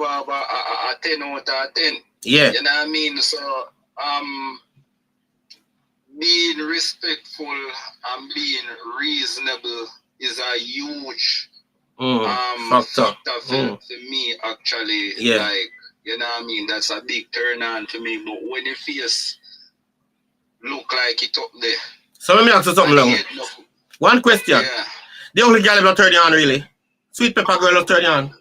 have a 10 out of 10. Yeah. You know what I mean? So, being respectful and being reasonable is a huge factor for me, actually. Yeah. Like, you know what I mean? That's a big turn on for me. But when your face look like it up there. So let me ask you something long. One question. Yeah. The only girl will turn you on, really? Sweet pepper girl will turn you on.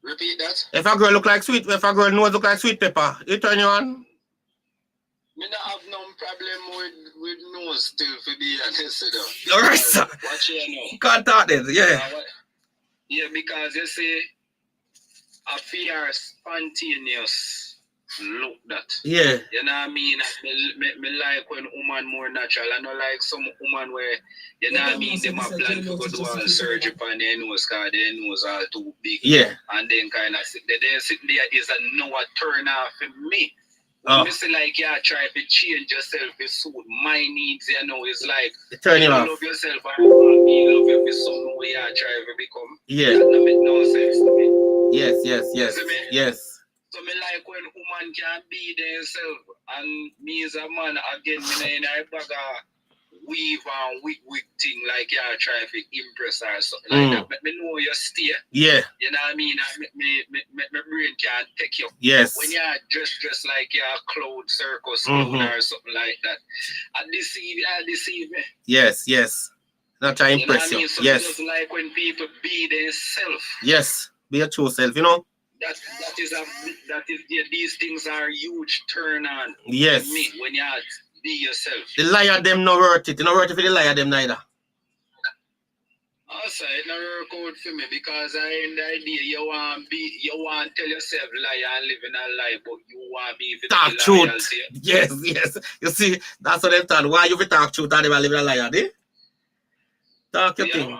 Repeat that. If a girl look like if a girl nose look like sweet pepper, it turn you on? Me not have no problem with nose still, for be honest with you. Alright, sir. Watch here now. You can't talk this, yeah. Yeah, because you see, a fear spontaneous look that. Yeah. You know what I mean? Me like when woman more natural. I don't like some woman where, you know what I mean, they might plan to go do all surgery on their nose because their nose are too big. Yeah. And then kind of sit there is a no turn off for me. Me say like, yeah, try to change yourself to suit my needs, you know, it's like, turn you off. Love yourself and me love you for something where you try to become. Yeah. That don't make no sense to me. Yes. So me like when woman can be themselves, and me as a man again, me in a bag of weave and wig thing like you try to impress or something like that. But me know you stay. Yeah. You know what I mean? My brain can take you. Yes. When you're dressed like you're a cloud circus or something like that. And deceive me. Yes. Not try to impress you. So yes. Just like when people be themselves. Yes. Be your true self, you know? These things are huge turn on. Yes. Me when you be yourself. The liar them not worth it. You not worth it for the liar them neither. Also, it not work out for me because I in the idea you want to tell yourself lie and live in a lie, but you want me to talk truth. Yes. You see, that's what they thought. Why you talk truth and they live in a lie, eh? Talk your thing.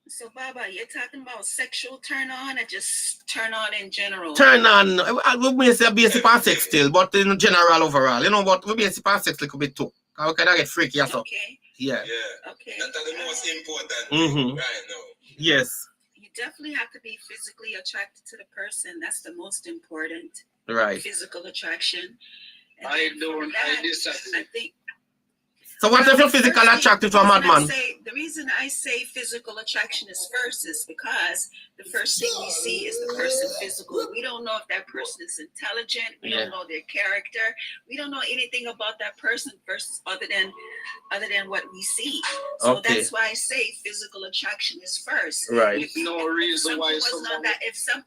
So, Baba, you're talking about sexual turn on or just turn on in general? Turn on. We may say basic on sex still, but in general, overall. You know what? We basic on sex a little bit too. How can I get freaky or something? Okay. Yeah. Okay. That's the most important thing right now. Yes. You definitely have to be physically attracted to the person. That's the most important. Right. Physical attraction. And I disagree. I think. So what if you're physically attracted to a madman? The reason I say physical attraction is first is because the first thing we see is the person physical. We don't know if that person is intelligent. We don't know their character. We don't know anything about that person versus other than what we see. So that's why I say physical attraction is first. Right. No reason why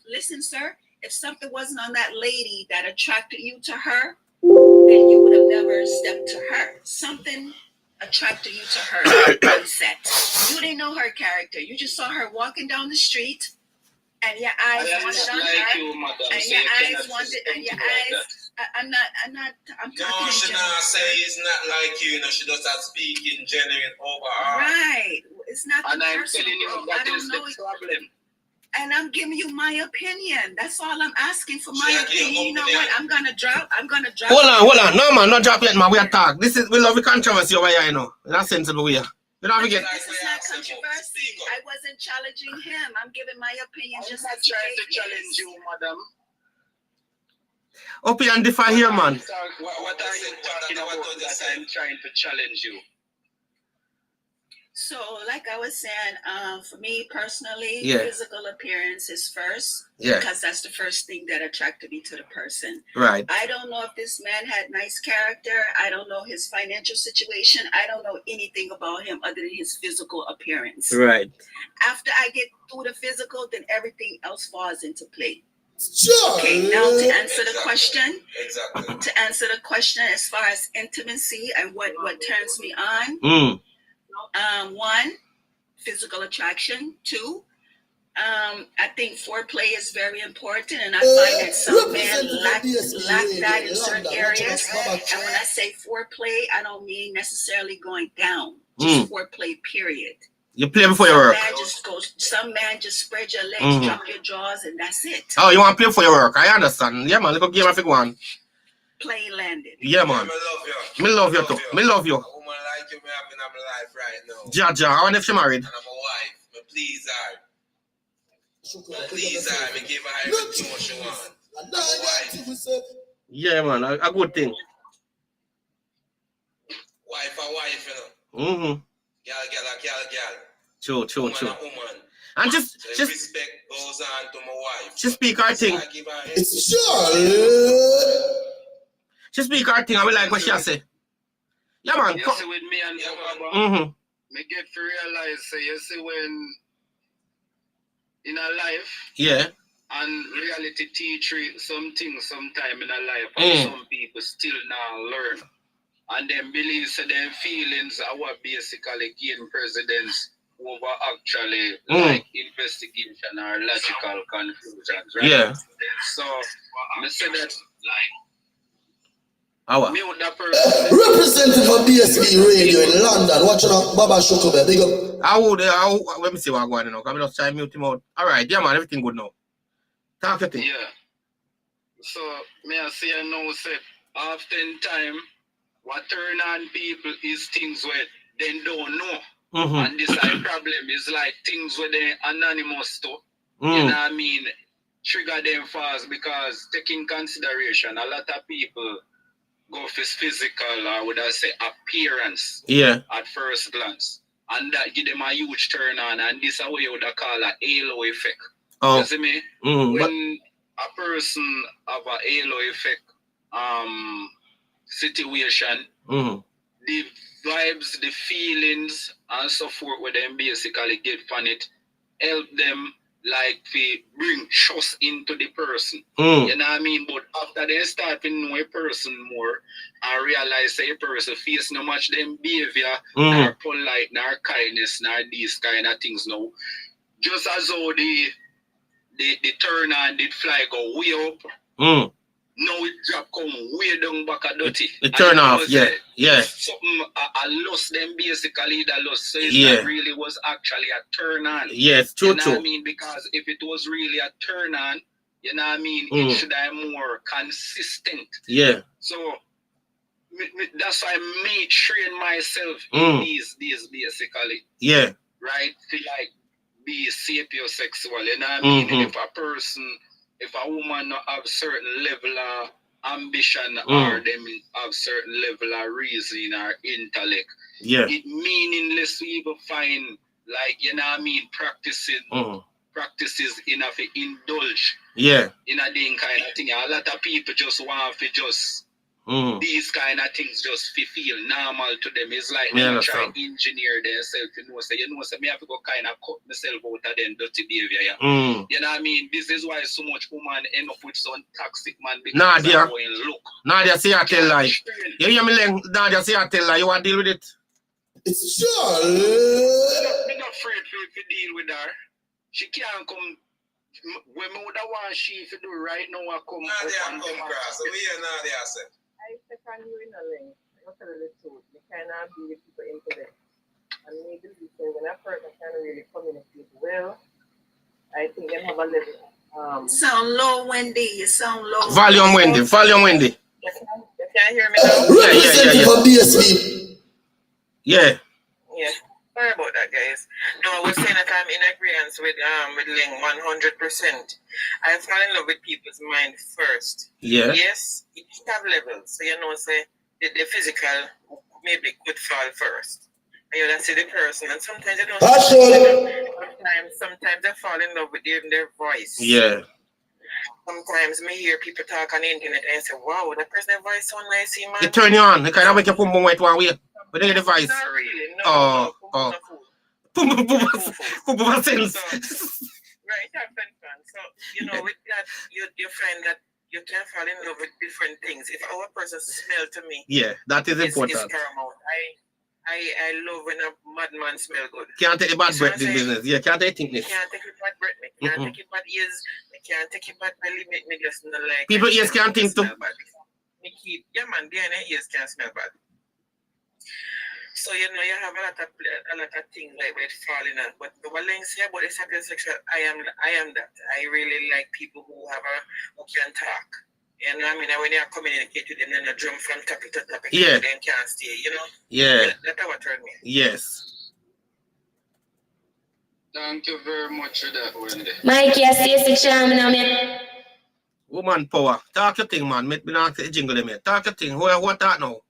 listen, sir, if something wasn't on that lady that attracted you to her, then you would have never stepped to her. Something attracted you to her on set. You didn't know her character. You just saw her walking down the street, and your eyes wanted on her. I'm talking. No, she not say it's not like you. She does not speak in genuine overall. Right. It's not. And I'm telling you, that is the problem. And I'm giving you my opinion. That's all I'm asking for. My opinion. You know what? I'm gonna drop. Hold on. No man, not drop yet, man. We are talk. We love the controversy over here, you know. In a sensible way. You don't forget. This is not controversy. I wasn't challenging him. I'm giving my opinion. I'm just not trying to challenge you, madam. Opinion differ here, man. What are you talking about that I'm trying to challenge you? So, like I was saying, for me personally, physical appearance is first because that's the first thing that attracted me to the person. Right. I don't know if this man had nice character. I don't know his financial situation. I don't know anything about him other than his physical appearance. Right. After I get through the physical, then everything else falls into play. Okay, now to answer the question. Exactly. To answer the question as far as intimacy and what turns me on. 1, physical attraction. 2, I think foreplay is very important, and I find that some men lack that in certain areas. And when I say foreplay, I don't mean necessarily going down, just foreplay, period. You play before your work. Some man just spread your legs, drop your jaws, and that's it. Oh, you want to play for your work? I understand. Yeah, man. Little game of one. Play landed. Yeah, man. Me love you too. Me love you. A woman like you, me having my life right now. Jaja, I wonder if she married. And I'm a wife. Me please her. These are me give her everything what she want. Yeah, man, a good thing. Wife a wife, you know. Mm-hmm. Girl. True. Woman. And just respect goes on to my wife. She speak her thing. It's Charlie. She speak her thing. I will like what she say. Yeah, man. You see with me and Baba, me get to realize, you see when in a life, yeah, and reality teach you something sometime in a life, and some people still now learn. And then believe so their feelings are what basically gain precedence over actually like investigation or logical conclusions, right? Yeah. So I say that Our me with that person representing for BSB Radio in London, watching out Baba Shokube, big up. Let me see what I'm going on now. I'm just trying to mute him out. All right, yeah, man, everything good now. Talk your thing. Yeah. So me I say I know say oftentimes what turn on people is things where they don't know. And this problem is like things where they anonymous to. You know what I mean? Trigger them fast because taking consideration, a lot of people go for physical or would I say appearance at first glance. And that give them a huge turn on, and this is what you would call a halo effect. You see me? When a person have a halo effect situation, the vibes, the feelings, and so forth, where them basically get from it, help them like to bring trust into the person. You know what I mean? But after they start to know a person more and realize a person face no much them behavior, nor polite, nor kindness, nor these kind of things now. Just as how the turn on did fly go way up. Now it drop come way down back a dirty. The turn off, yeah. Something I lost them basically that lost. So it not really was actually a turn on. Yes, true. You know what I mean? Because if it was really a turn on, you know what I mean, it should have more consistent. Yeah. So that's why me train myself in these basically. Yeah. Right? To like be sapiosexual. You know what I mean? If a woman not have certain level of ambition or them have certain level of reasoning or intellect, it meaningless to even find like, you know what I mean, practices enough to indulge in a thing kind of thing. A lot of people just want to just these kind of things just feel normal to them. It's like they try to engineer themselves, so me have to go kind of cut myself out of them dirty behavior. You know what I mean? This is why so much woman end up with some toxic man because of how he look. Nadia, see I tell lie. You hear me, Len? Nadia, see I tell lie. You want to deal with it? It's Charlie. I'm not afraid to deal with her. She can't come. When me would have want she to do right now, I come. Nadia come across. So we hear Nadia say. I second you in a link. I tell you the truth. You cannot be with people into them. And maybe when a person can really communicate well, I think they have a little sound low, Wendy. You sound low. Volume, Wendy. You can't hear me now? Representing for BSB. Yeah. Sorry about that, guys. No, I was saying that I'm in agreement with Ling 100%. I fall in love with people's mind first. Yeah. Yes, it have levels. So you know, say the physical maybe could fall first. And you see the person, and sometimes they don't. Sometimes they fall in love with even their voice. Yeah. Sometimes me hear people talk on the internet and I say, "Wow, that person's voice so nice, man." It turn you on. They kind of make your pum pum wet one way. But they device. Not really. No. Pum pum sense. Right, so you know, with that, you find that you can fall in love with different things. If our person smell to me, that is important. It's paramount. I love when a madman smell good. Can't take the bad breath in business. Yeah, can't take thickness. Can't take it bad breath. Can't take it bad ears. Can't take it bad belly. Make me just not like. People ears can't think too. Me keep man. Their ears can't smell bad. So you know you have a lot of things like that falling out. But the one thing say about the sapiosexual, I am that. I really like people who can talk. You know what I mean? When you communicate with them, then you jump from topic to topic. Yeah. Then can't stay, you know? Yeah. That's what turned me. Yes. Thank you very much for that, Wendy. Mikey, I Stacey Charming, I'm here. Woman power. Talk your thing, man. Me not say jingle them here. Talk your thing. What that now?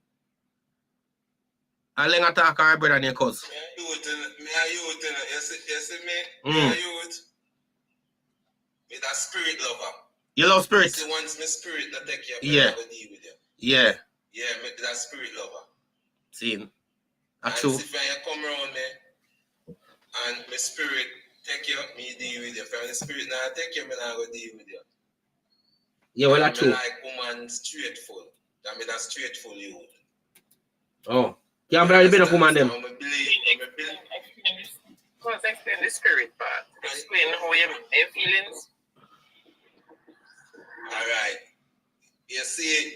I let her talk her brother and your cousin. Me a youth, you see me? Mm. Me a youth. Me that spirit lover. You love spirit? See, once me spirit that take you, Yeah. I go deal with you. Yeah. Yeah, me that spirit lover. See. And True. if you come around me and my spirit take you, me deal with you. If the spirit now take you, me now go deal with you. Yeah, well, And that's me true. like woman straightful. That me that straightful youth. Oh. Can't believe you been a woman them. I'm a believe. Because explain the spirit part. Explain how your feelings. Alright. You see,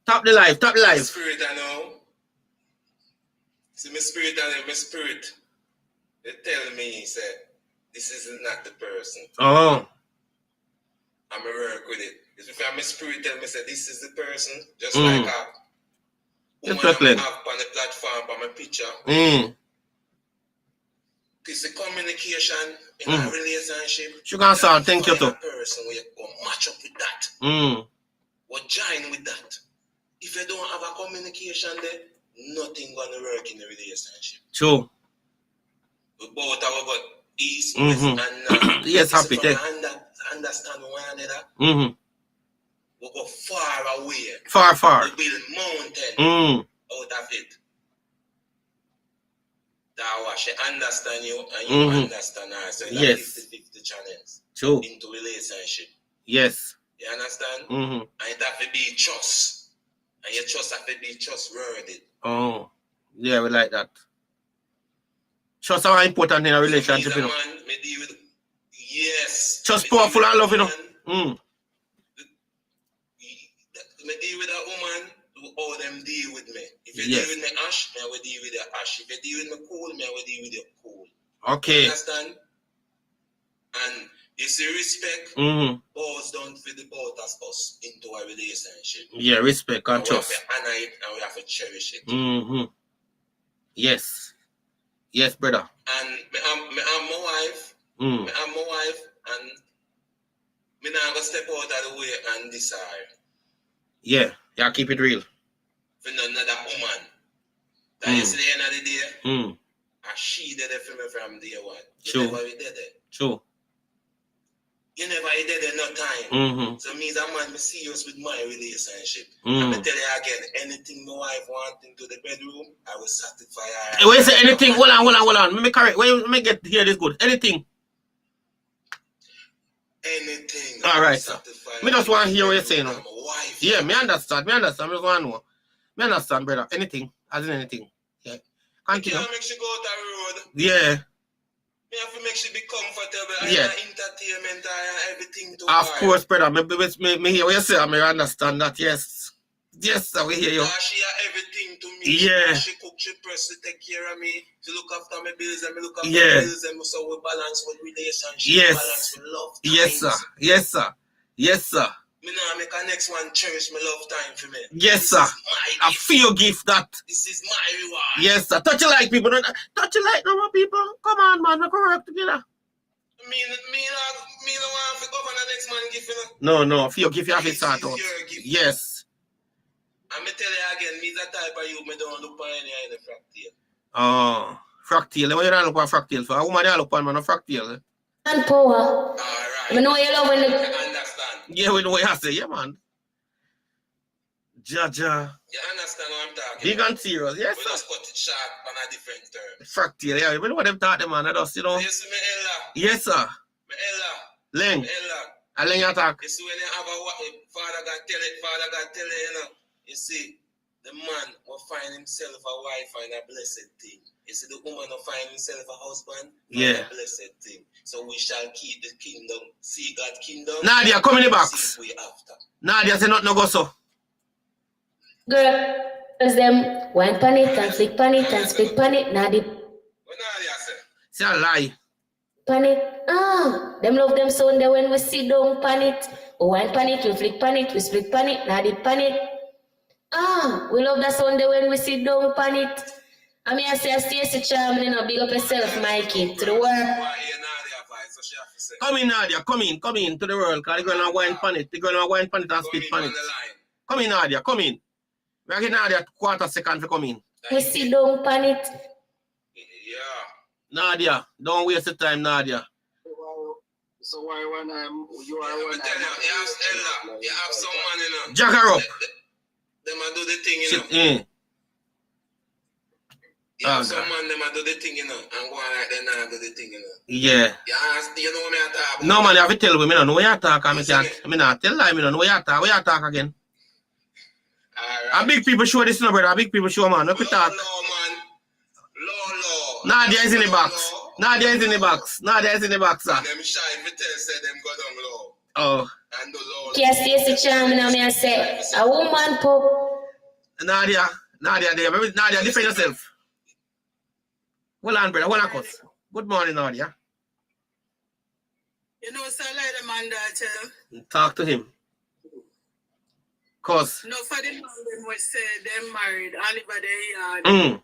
Top the life. my spirit I know. See, my spirit I know, my spirit. They tell me, say, this is not the person. Oh. I'm a work with it. If my spirit tell me, say, this is the person, just Mm. like a Just woman like I have on the platform, on my picture. Mm. It's the communication in Mm. a relationship. Sugar and salt, thank you Find too. a person where you go match up with that. Mm. Or join with that. If you don't have a communication there, nothing gonna work in the relationship. True. We both have got east, Mhm. west, and north. Yes, happy. So understand one another. Mm-hmm. We go far away. Far. We build mountain Mm. out of it. That was she understand you and you Mhm. understand her. So Yes. 50-50 channels True. into relationship. Yes. You understand? Mm-hmm. And it have to be trust. And your trust have to be trustworthy. Oh. Yeah, we like that. Trust are important in a relationship, you know. Man, me deal with, yes. Trust Me deal powerful with and a love, you know. woman, Mm. Me deal with a woman, how them deal with me. If you Yes. deal with me ash, me I will deal with you ash. If you deal with me cool, me I will deal with you cool. Okay. Understand? And you see respect Mm-hmm. boils down for the both of us into a relationship. Yeah, respect and And we have trust. to honor it and we have to cherish it. Mm-hmm. Yes. Yes, brother. And me and my wife, Mm. and me now go step out of the way and decide Yeah. Yeah, keep it real. for another woman. That you see the end of the day, Mm. and she did it for me from day one. You True. never did it. True. You never did it no time. Mm-hmm. So me as a man, me serious with my relationship. Mm. And me tell you again, anything my wife wants into the bedroom, I will satisfy her. Hey, when you say anything, hold on. Let me correct. Let me get here this good. Anything. Anything. All right, sir. Satisfy Me just her want to hear what in you're the saying bedroom. now. I'm a wife. Yeah, me understand. Me just want to know. Me understand, brother. Anything. As in anything. Yeah. I Continue. can't make she go out the road. Yeah. Me have to make she be comfortable. Yeah. And entertainment and everything to Of her. course, brother. Me hear what you say. I may understand that. Yes. Yes, sir. We hear you. She have everything to me. Yeah. She cook, she press, she take care of me. She look after my bills and me look after Yeah. my bills. And so we balance with relationship. Yes. Balance with love. Yes, sir. times. Yes, sir. Yes, sir. Me now make a next one cherish my love time for me. Yes, This sir. is my I gift. feel gift that. This is my reward. Yes, sir. Touch you like people. Touch you like normal people. Come on, man. We can work together. Me no want to go for the next man gift, you know. No. For your gift, you have to This start is out. your gift. Yes. And me tell you again, me that type of you, me don't look for any in the fractal. Oh, fractal. What you don't look for fractal for? A woman, you look for man, a fractal. And power. Alright. I know you love when I the understand. Yeah, we know what you say. Yeah, man. Jaja. You understand what I'm talking Big about? and serious. Yes, We sir. just cut it short on a different term. Fractal. Yeah, we know what them talk them, man. I just, you know. You see me, Ella? Yes, sir. Me Ella. Leng. Ella. I Leng attack. You see when you have a father got tell it, you know. You see, the man will find himself a wife and a blessed thing. You see, the woman will find himself a husband and Yeah. a blessed thing. So we shall keep the kingdom, see God's kingdom. Nadia, come in the box. See we after. Nadia say nothing no go so. girl, as them wine pan it and flick pan it and split pan it. Now the What Nadia say? Say a lie. pan it. Them love them Sunday when we sit down pan it. We wine pan it, we flick pan it, we split pan it. Now the pan it. We love that Sunday when we sit down pan it. I mean, I say, Stacey Charming, you know, big up yourself, Mikey, to the world. Why you say. Come in, Nadia. Come in to the world. Because they're going to wine pan it. They're going to wine pan it and Come spit in pan on it. the line. Come in, Nadia. Come in. We're getting Nadia quarter second to come in. We sit down pan it. Yeah. Nadia, don't waste the time, Nadia. So why when you are Yeah, when but then you have someone, you know. Jack her up. Them a do the thing, you know. Sit in. You have Oh, someone, them a do the thing, you know. And go on like they not do the thing, you know. Yeah. You know what I talk about? No, man, you have to tell me. I don't know what you talk. I Listen, not tell lie. I don't know what you talk. What you talk again? Alright. A big people show this, no, brother. A big people show, man. Look at that. Law, man. Law. Nadia is in the box. Nadia is in the box. Nadia is in the box, sir. And them shy if you tell say them go down low. Oh. And do law. Kia Stacy Charm now me I say a woman pop. Nadia, there. Nadia, defend yourself. Hold on, brother. Hold on, cuz. Good morning, Nadia. You know, so like the man that Talk to him. Cuz. no for the man them was say them married, only by their yard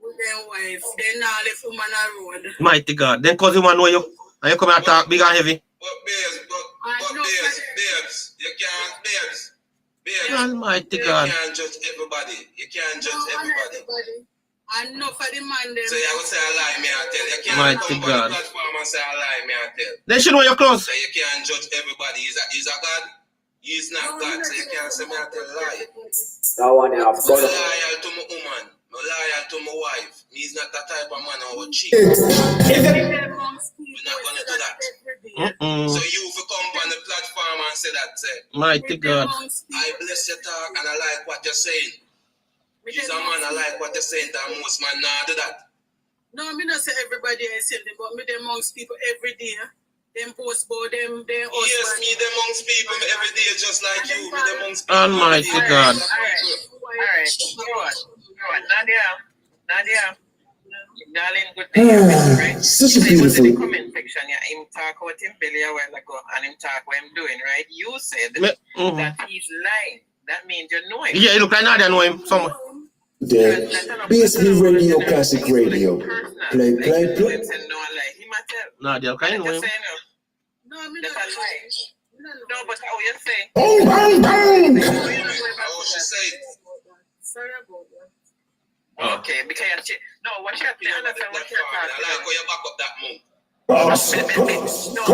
with their wife. They now left woman on road. Mighty God. Then cuz you want to know you. And you come and talk big and heavy. But babes, you can't, babes. Almighty You God. can't judge everybody. You can't judge everybody. And no for the man them. So you would say a lie, me I tell. You can't Mighty come God. on the platform and say a lie, me I tell. They should know your clothes. So you can't judge everybody. He's a God. He's not God. So you can't say me I tell lie. I'm loyal to my woman. I'm loyal to my wife. He's not that type of man who will cheat. We're not gonna do that. So you will come on the platform and say that, say, Mighty God. I bless your talk and I like what you're saying. He's a man, I like what you're saying, that most man not do that. No, me not say everybody is saying, but me them amongst people every day. Them post about them Yes, husband. me them amongst people every day, just like you. Me them amongst people. Almighty every day. God. Alright. You know what? Nadia. Darling, good day. Right? Such a You say it was in the beautiful. comment section, yeah, him talk about him belly a while ago and him talk what him doing, right? You said Mhm. that he's lying. That means you know him. Yeah, you look like Nadia know him. Somewhere. There. BSB Radio, Classic Radio. Play. Him say no lie. He might tell. Nadia, can you know him? Say no. No, me That's not a lie. No, but how you say? Bang, bang, bang. Oh, she said, Sorry about that. Okay, because no, what you have to understand what you're I talking like about. how you back up that move. No,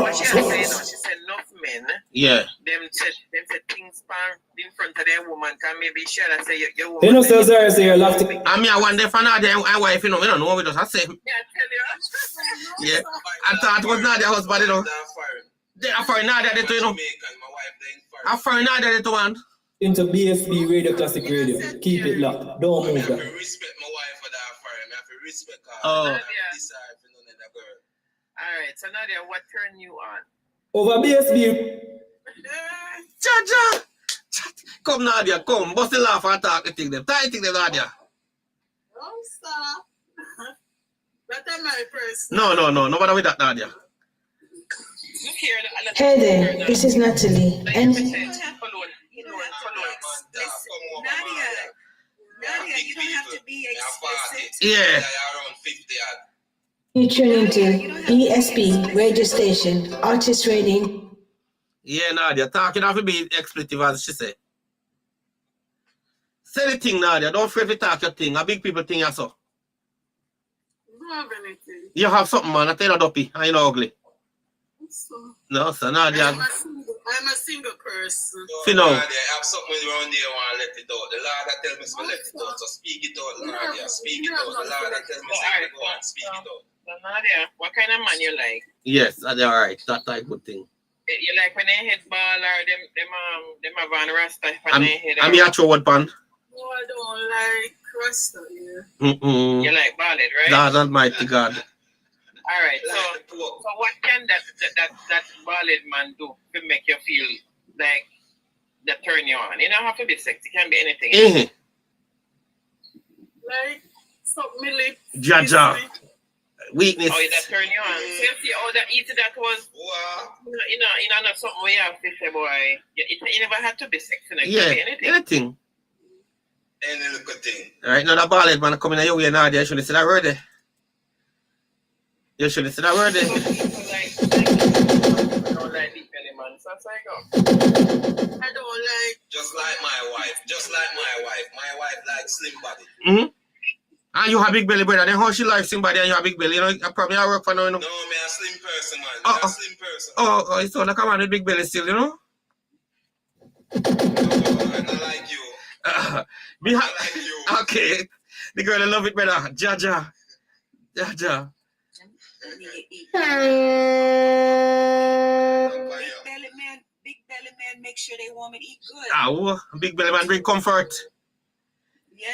what she has to say, no, she said enough men, Yeah. them said things in front of their woman, can maybe share and say your woman. You know, so sorry, say you're locked in. I mean, I wonder for Nadia and wife, you know, we don't know what we just say. Yeah, I tell you. Yeah. I thought it was Nadia husband, you know. They're firing. They are for Nadia, they too, you know. Jamaican, my wife, they ain't I firing. for Nadia, they too, man. Into BSB Radio, Classic Radio. Keep it locked. Don't I move have to that. respect my wife for that firing. I have to respect her. Oh. I have to decide for none of that girl. Alright, so Nadia, what turn you on? Over BSB. Cha-cha. Come, Nadia, come. Bust the laugh and talk the thing them. Tie the thing them, Nadia. Oh, stop. That's my person. No. No matter with that, Nadia. Look here, Hey there, this is Natalie. And Nadia, you don't have to be explicit. Yeah. They are around 50 odd. you tune into BSB radio station, artist rating. Yeah, Nadia, talking have to be expletive as she said. Say the thing, Nadia. Don't afraid to talk your thing. A big people thing you so. You don't have anything. You have something, man. I tell you, dopey. I know ugly. So, No, so Nadia. I'm a single person. See now. Nadia, I have something around there I want to let it out. The Lord that tell me to let it out. So speak it out, Nadia. Speak it out. The Lord that tell me to go and speak it out. So Nadia, what kind of man you like? Yes, that's all right. That type of thing. You like when they head ball or them have on rasta on their head? I'm here throw what pan. No, I don't like Rasta here. You like ballad, right? God Almighty God. All right. So what can that ballad man do to make you feel like that turn you on? You don't have to be sexy. It can be anything. Eh. Like, suck me lips. Jaja. Weakness. Oh, that turn you on. So you see, oh, that easy that was. Wow. You know, not something we have to say, boy. It never had to be sexy. It Yeah, can be anything. anything. Any little thing. Right now, the ballad man coming at your way, Nadia. You should have said that word there. You should have said that word there. Like like big belly man. So I go. I don't like. Just like my wife. Just like my wife. My wife likes slim body. Mm-hmm. And you have big belly, brother. Then how she likes somebody and you have big belly? You know, I probably I work for now, you know. No, me a slim person, man. Me a slim person. Oh, it's all like a man with big belly still, you know? No, and I like you. I like you. Okay. The girl I love it, brother. Jaja. Big belly man, make sure they woman eat good. Ah, big belly man bring comfort.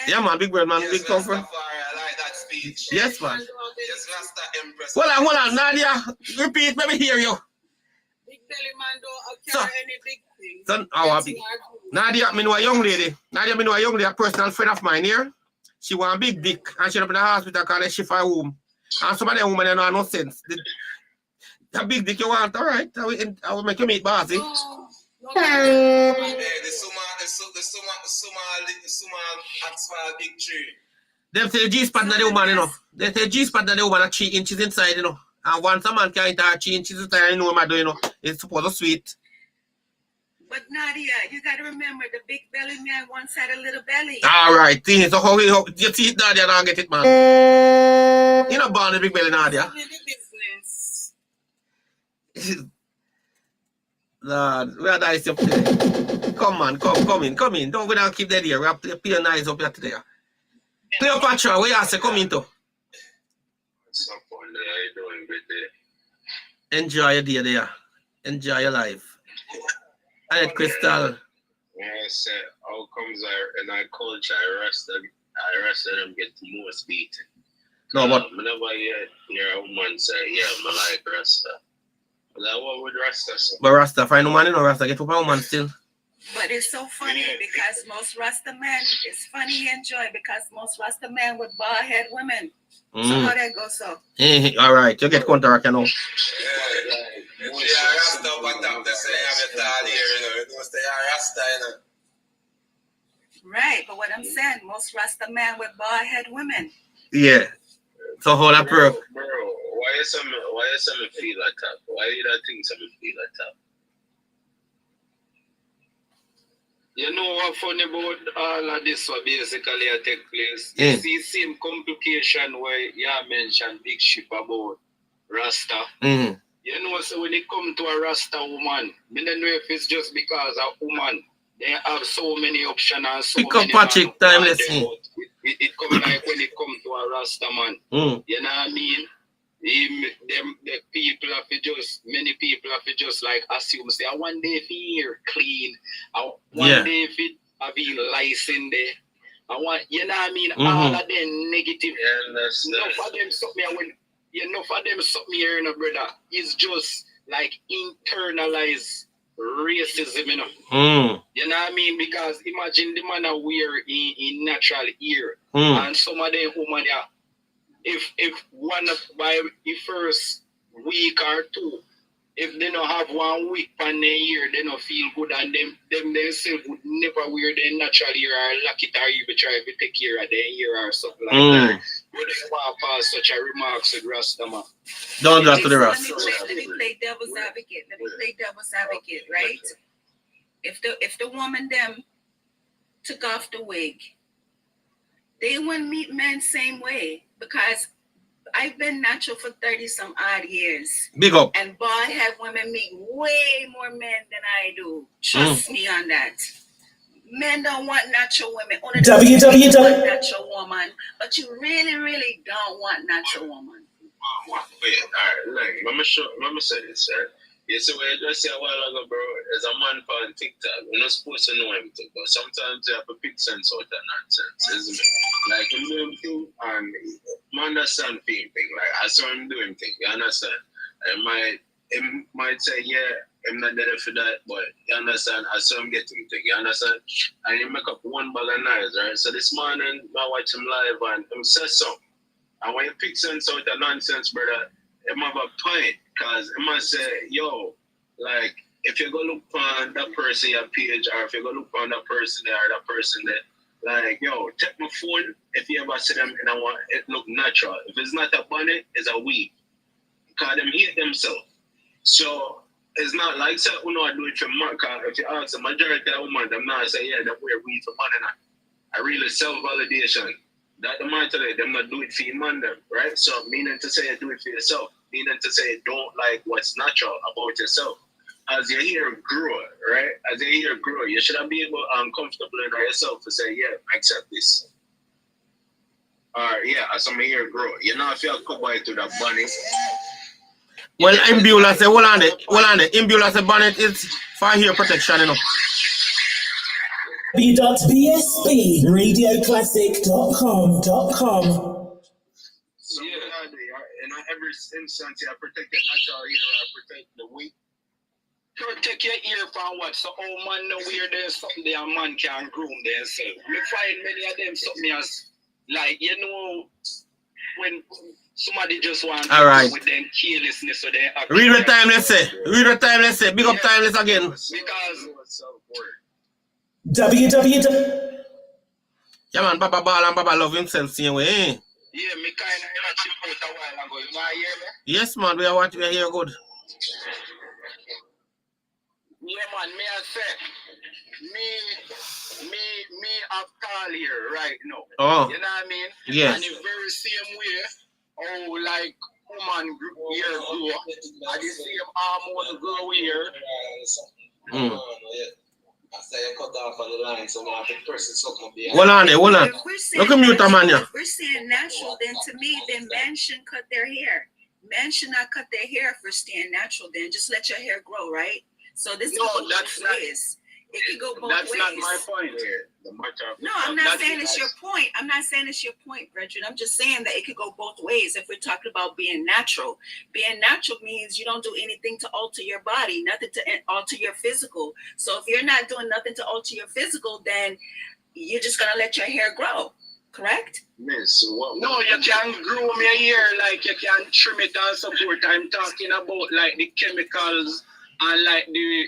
Yeah, man, big belly man bring comfort. I like that speech. Yes, man. Yes, Rasta Empress. Hold on, Nadia. Repeat, let me hear you. Big belly man don't carry any big things. So, Nadia, me know a young lady. A personal friend of mine here. She want a big dick, and she up in the hospital because she find womb. And some of them women don't have no sense. The big dick you want, all right? I will make you meet Bossy. The small asphalt big tree. Them say the G-spot na the woman, you know. They say G-spot na the woman at 3 inches inside, you know. And once a man can enter 3 inches inside, you know what I'm doing, you know. It's supposed to sweet. But Nadia, you gotta remember the big belly man once had a little belly. All right, so how you see it, Nadia, don't get it, man. You know, born a big belly, Nadia. Lord, we are nice up today. Come on, come in. Don't go down, keep that here. We have to play nice up here today. Cleopatra, where you say come in to? Some fun there, how you doing good day? Enjoy your day there. Enjoy your life. And Crystal. I said, how comes in our culture, I arrested them get the most beaten. No, but whenever I hear a woman say, yeah, I like Rasta. Like, what would Rasta say? But Rasta, find no man, you know, Rasta get up a woman still. But it's so funny because most Rasta men, it's funny and enjoy because most Rasta men would bald head women. So how that go so? All right, you get contract, you know. Yeah, Rasta up top, they say, have a tall here, you know. You don't say Rasta, you know. Right, but what I'm saying, most Rasta men with bald head women. Yeah. So hold up, bro. Bro, why is some feel like that? Why you don't think some feel like that? You know what funny about all of this what basically take place? You see same complication where you mentioned big ship about Rasta. You know, so when it come to a Rasta woman, I don't know if it's just because a woman, they have so many options and so many Patrick, timeless. It come like when it come to a Rasta man. You know what I mean? The people have to just, many people have to just like assume, say, one day if here clean, one day if it have been licensed there. You know what I mean? All of them negative. Enough of them something here, you know, brother. It's just like internalized racism, you know. You know what I mean? Because imagine the man wear in natural ear, and some of them women, if one of by the first week or two, if they don't have 1 week on their ear, they don't feel good, and them themselves would never wear their natural ear or lock it or even try to take care of their ear or something like that. Would they want to pass such a remarks with Rasta man? Don't do that to the Rasta. Let me play devil's advocate, right? If the woman them took off the wig, they wouldn't meet men same way because I've been natural for 30 some odd years. Big up. And bald head women meet way more men than I do. Trust me on that. Men don't want natural women. Only want natural woman, but you really, really don't want natural woman. Wait, all right, let me say this, right? You see what you just said a while ago, bro, as a man on TikTok, we're not supposed to know everything, but sometimes you have to pick sense out of nonsense, isn't it? Like, I'm doing thing, and I understand thing, like, I saw him doing thing, you understand? It might say, yeah, I'm not there for that, but you understand, I saw him getting thing, you understand? And he make up one bag of knives, right? So this morning, I watch him live, and he says something. And when you pick sense out of nonsense, brother, it might have a point, because it might say, yo, like, if you go look on that person your page, or if you go look on that person there, or that person there, like, yo, take my phone if you ever see them and I want it look natural. If it's not a bunny, it's a weed. Because them hate themselves. So, it's not like say you know I do it for man. If you ask the majority of women, them not say yeah, they wear weed for man and I really self-validation. That the man today, them not do it for your man them, right? So meaning to say do it for yourself, meaning to say don't like what's natural about yourself. As your hair grow, right? As your hair grow, you should be able comfortable in yourself to say, yeah, accept this. Or yeah, as some hair grow. You know if you come by to the bunny. Well, Imbula say, hold on it. Imbula say bonnet is for hair protection, you know. b.bsbradioclassic.com. So yeah, in every instance, I protect the natural hair, I protect the weak. Protect your ear from what? So oh man know where there's something there man can groom themselves. Me find many of them something as like you know when somebody just want to right. with them carelessness or their Read the time, let's say. Big up timeless again. Because www. Yeah man, Baba Ball and Baba love himself same way, eh? yeah, me kinda chip out a while ago. You know hear me? Yes man, we are here good. Yeah man, me I say me have tall here right now. Oh. You know what I mean? Yes. And the very same way, oh like woman here grow, and the same hormone grow here. I say I cut off on the line, so now the person something behind. Hold on. Look at mute man. If we're saying natural, then to me, then men shouldn't cut their hair. Men should not cut their hair for staying natural. Then just let your hair grow, right? So this No, could go that's both not- ways. It could go both That's ways. not my point here. No, I'm not saying it's your point. I'm not saying it's your point, Brendan. I'm just saying that it could go both ways if we're talking about being natural. Being natural means you don't do anything to alter your body, nothing to alter your physical. So if you're not doing nothing to alter your physical, then you're just going to let your hair grow, correct? Miss, what? No, you can groom your hair like you can trim it and support. I'm talking about like the chemicals and like the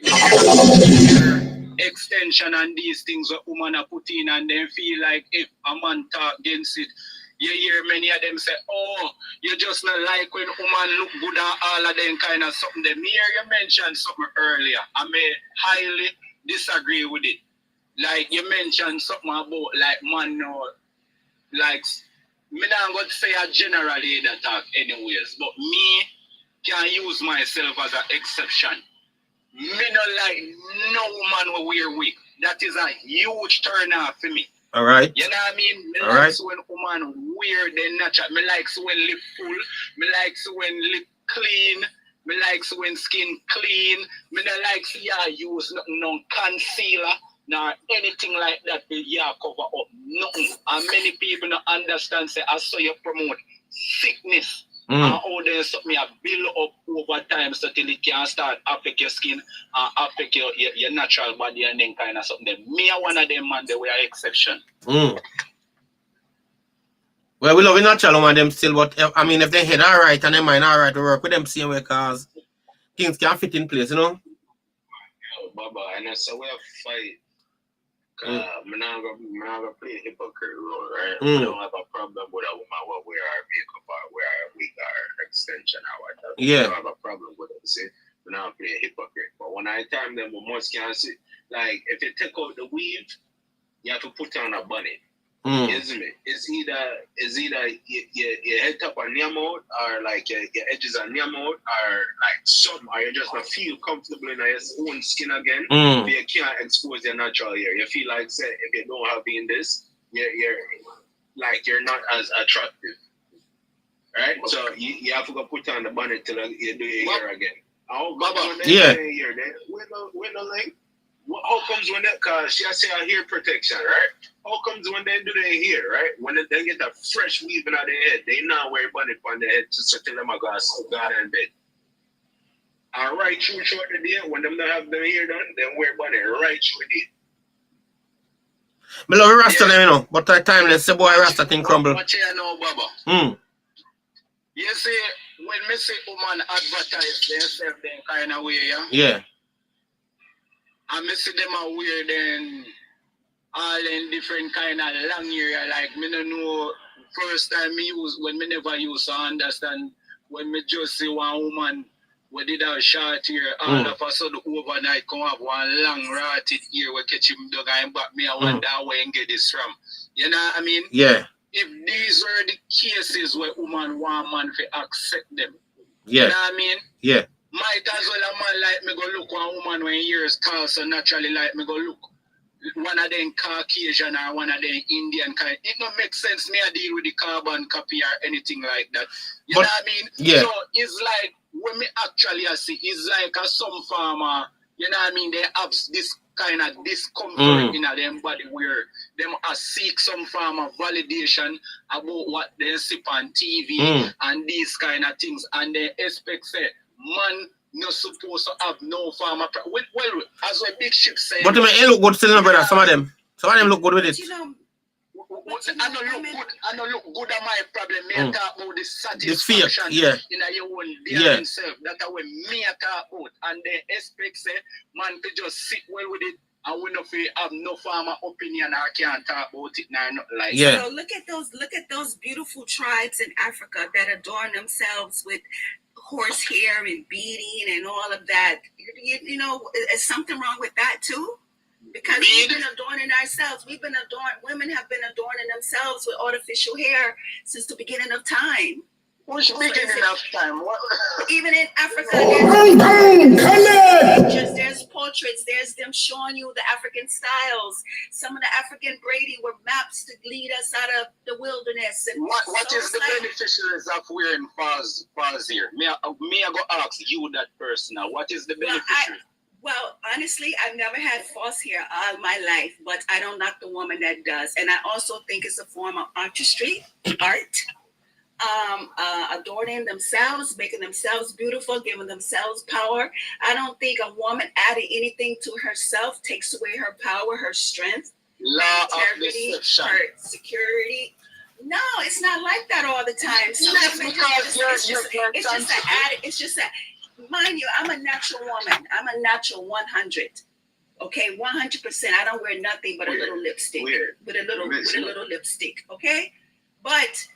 extension and these things that women are put in and then feel like if a man talk against it, you hear many of them say, oh, you just not like when woman look good and all of them kind of something. Them here you mentioned something earlier. I may highly disagree with it. Like you mentioned something about like man no like me not going to say I generally that talk anyways, but me can use myself as an exception. Me not like no woman will wear wig. That is a huge turn off for me. All right. You know what I mean? Me All like right. when woman wear the natural. Me like when lip full. Me like when lip clean. Me like when skin clean. Me not like yeah use no concealer nor anything like that to yeah cover up nothing. And many people don't understand say I saw you promote sickness. And all there's something I build up over time so till it can start affect your skin and affect your natural body and then kind of something. Me are one of them man they were exception. Well, we love the natural one them still, but I mean if they head alright and their mind alright, we work with them same way because things can fit in place, you know? Yo, Baba, and that's a way of fight. I'm not gonna play a hypocrite role, right? I don't have a problem with a woman what wear our makeup or wear our wig or extension or whatever. Yeah. I don't have a problem with it. See, I'm not play a hypocrite. But when I time them, we must can see. Like if you take out the weave, you have to put on a bonnet. Isn't it? It's either your head top on your mouth or like your edges on your mouth or like something, or you just not feel comfortable in your own skin again. You can't expose your natural hair. You feel like say if you don't have in this, you're not as attractive. Right? So you have to go put on the bonnet till you do your hair again. Oh, Baba, yeah. We're no link. How comes when that, cause she say a hair protection, right? How comes when they do their hair, right? When they get a fresh weaving out their head, they not wear bonnet on their head to settle them a glass of God in bed. And right through short the day, when them don't have their hair done, they wear bonnet right through the day. Me love Rasta them, you know, but at time let's say boy Rasta thing crumble. What you know, Baba? You see, when me see woman advertise themselves them kind of way, yeah? Yeah. And me see them are weird and all in different kind of long area. Like me don't know first time me use when me never use to understand when me just see one woman we did have short hair, all of a sudden overnight come have one long rotted ear we catch him dog and back. Me I wonder where he get this from. You know what I mean? Yeah. If these were the cases where woman want man to accept them, yeah. You know what I mean? Yeah. Might as well a man like me go look one woman when ears tall, so naturally like me go look one of them Caucasian or one of them Indian kind. It don't make sense me I deal with the carbon copy or anything like that. You know what I mean? Yeah. So it's like when me actually I see it's like a some farmer, you know what I mean, they have this kind of discomfort in them body where them seek some form of validation about what they see on TV and these kind of things, and they expect say man not supposed to have no form of well, as a big ship say. But they look good still, no, brother. Some of them look good with it. You know, I don't look good. I don't look good at my problem. Me talk about the satisfaction the fear, in your own being self. That's what me talk about, and they expect say man to just sit well with it. And we don't have no farmer opinion. I can't talk about it now. Not like so look at those beautiful tribes in Africa that adorn themselves with horsehair and beading and all of that. You know, is something wrong with that too? Because we've been adorning ourselves. Women have been adorning themselves with artificial hair since the beginning of time. Which beginning of time? Even in Africa, there's portraits. There's them showing you the African styles. Some of the African braiding were maps to lead us out of the wilderness. And what is the beneficiaries of wearing furs here? Me I go ask you that person now. What is the beneficiary? Well, honestly, I've never had false hair all my life, but I don't knock the woman that does. And I also think it's a form of artistry, art. Adorning themselves, making themselves beautiful, giving themselves power. I don't think a woman adding anything to herself takes away her power, her strength, law integrity, her security. No, it's not like that all the time. It's just that, mind you, I'm a natural woman. I'm a natural 100. Okay, 100%. I don't wear nothing but a little lipstick. With a little lipstick. Okay, but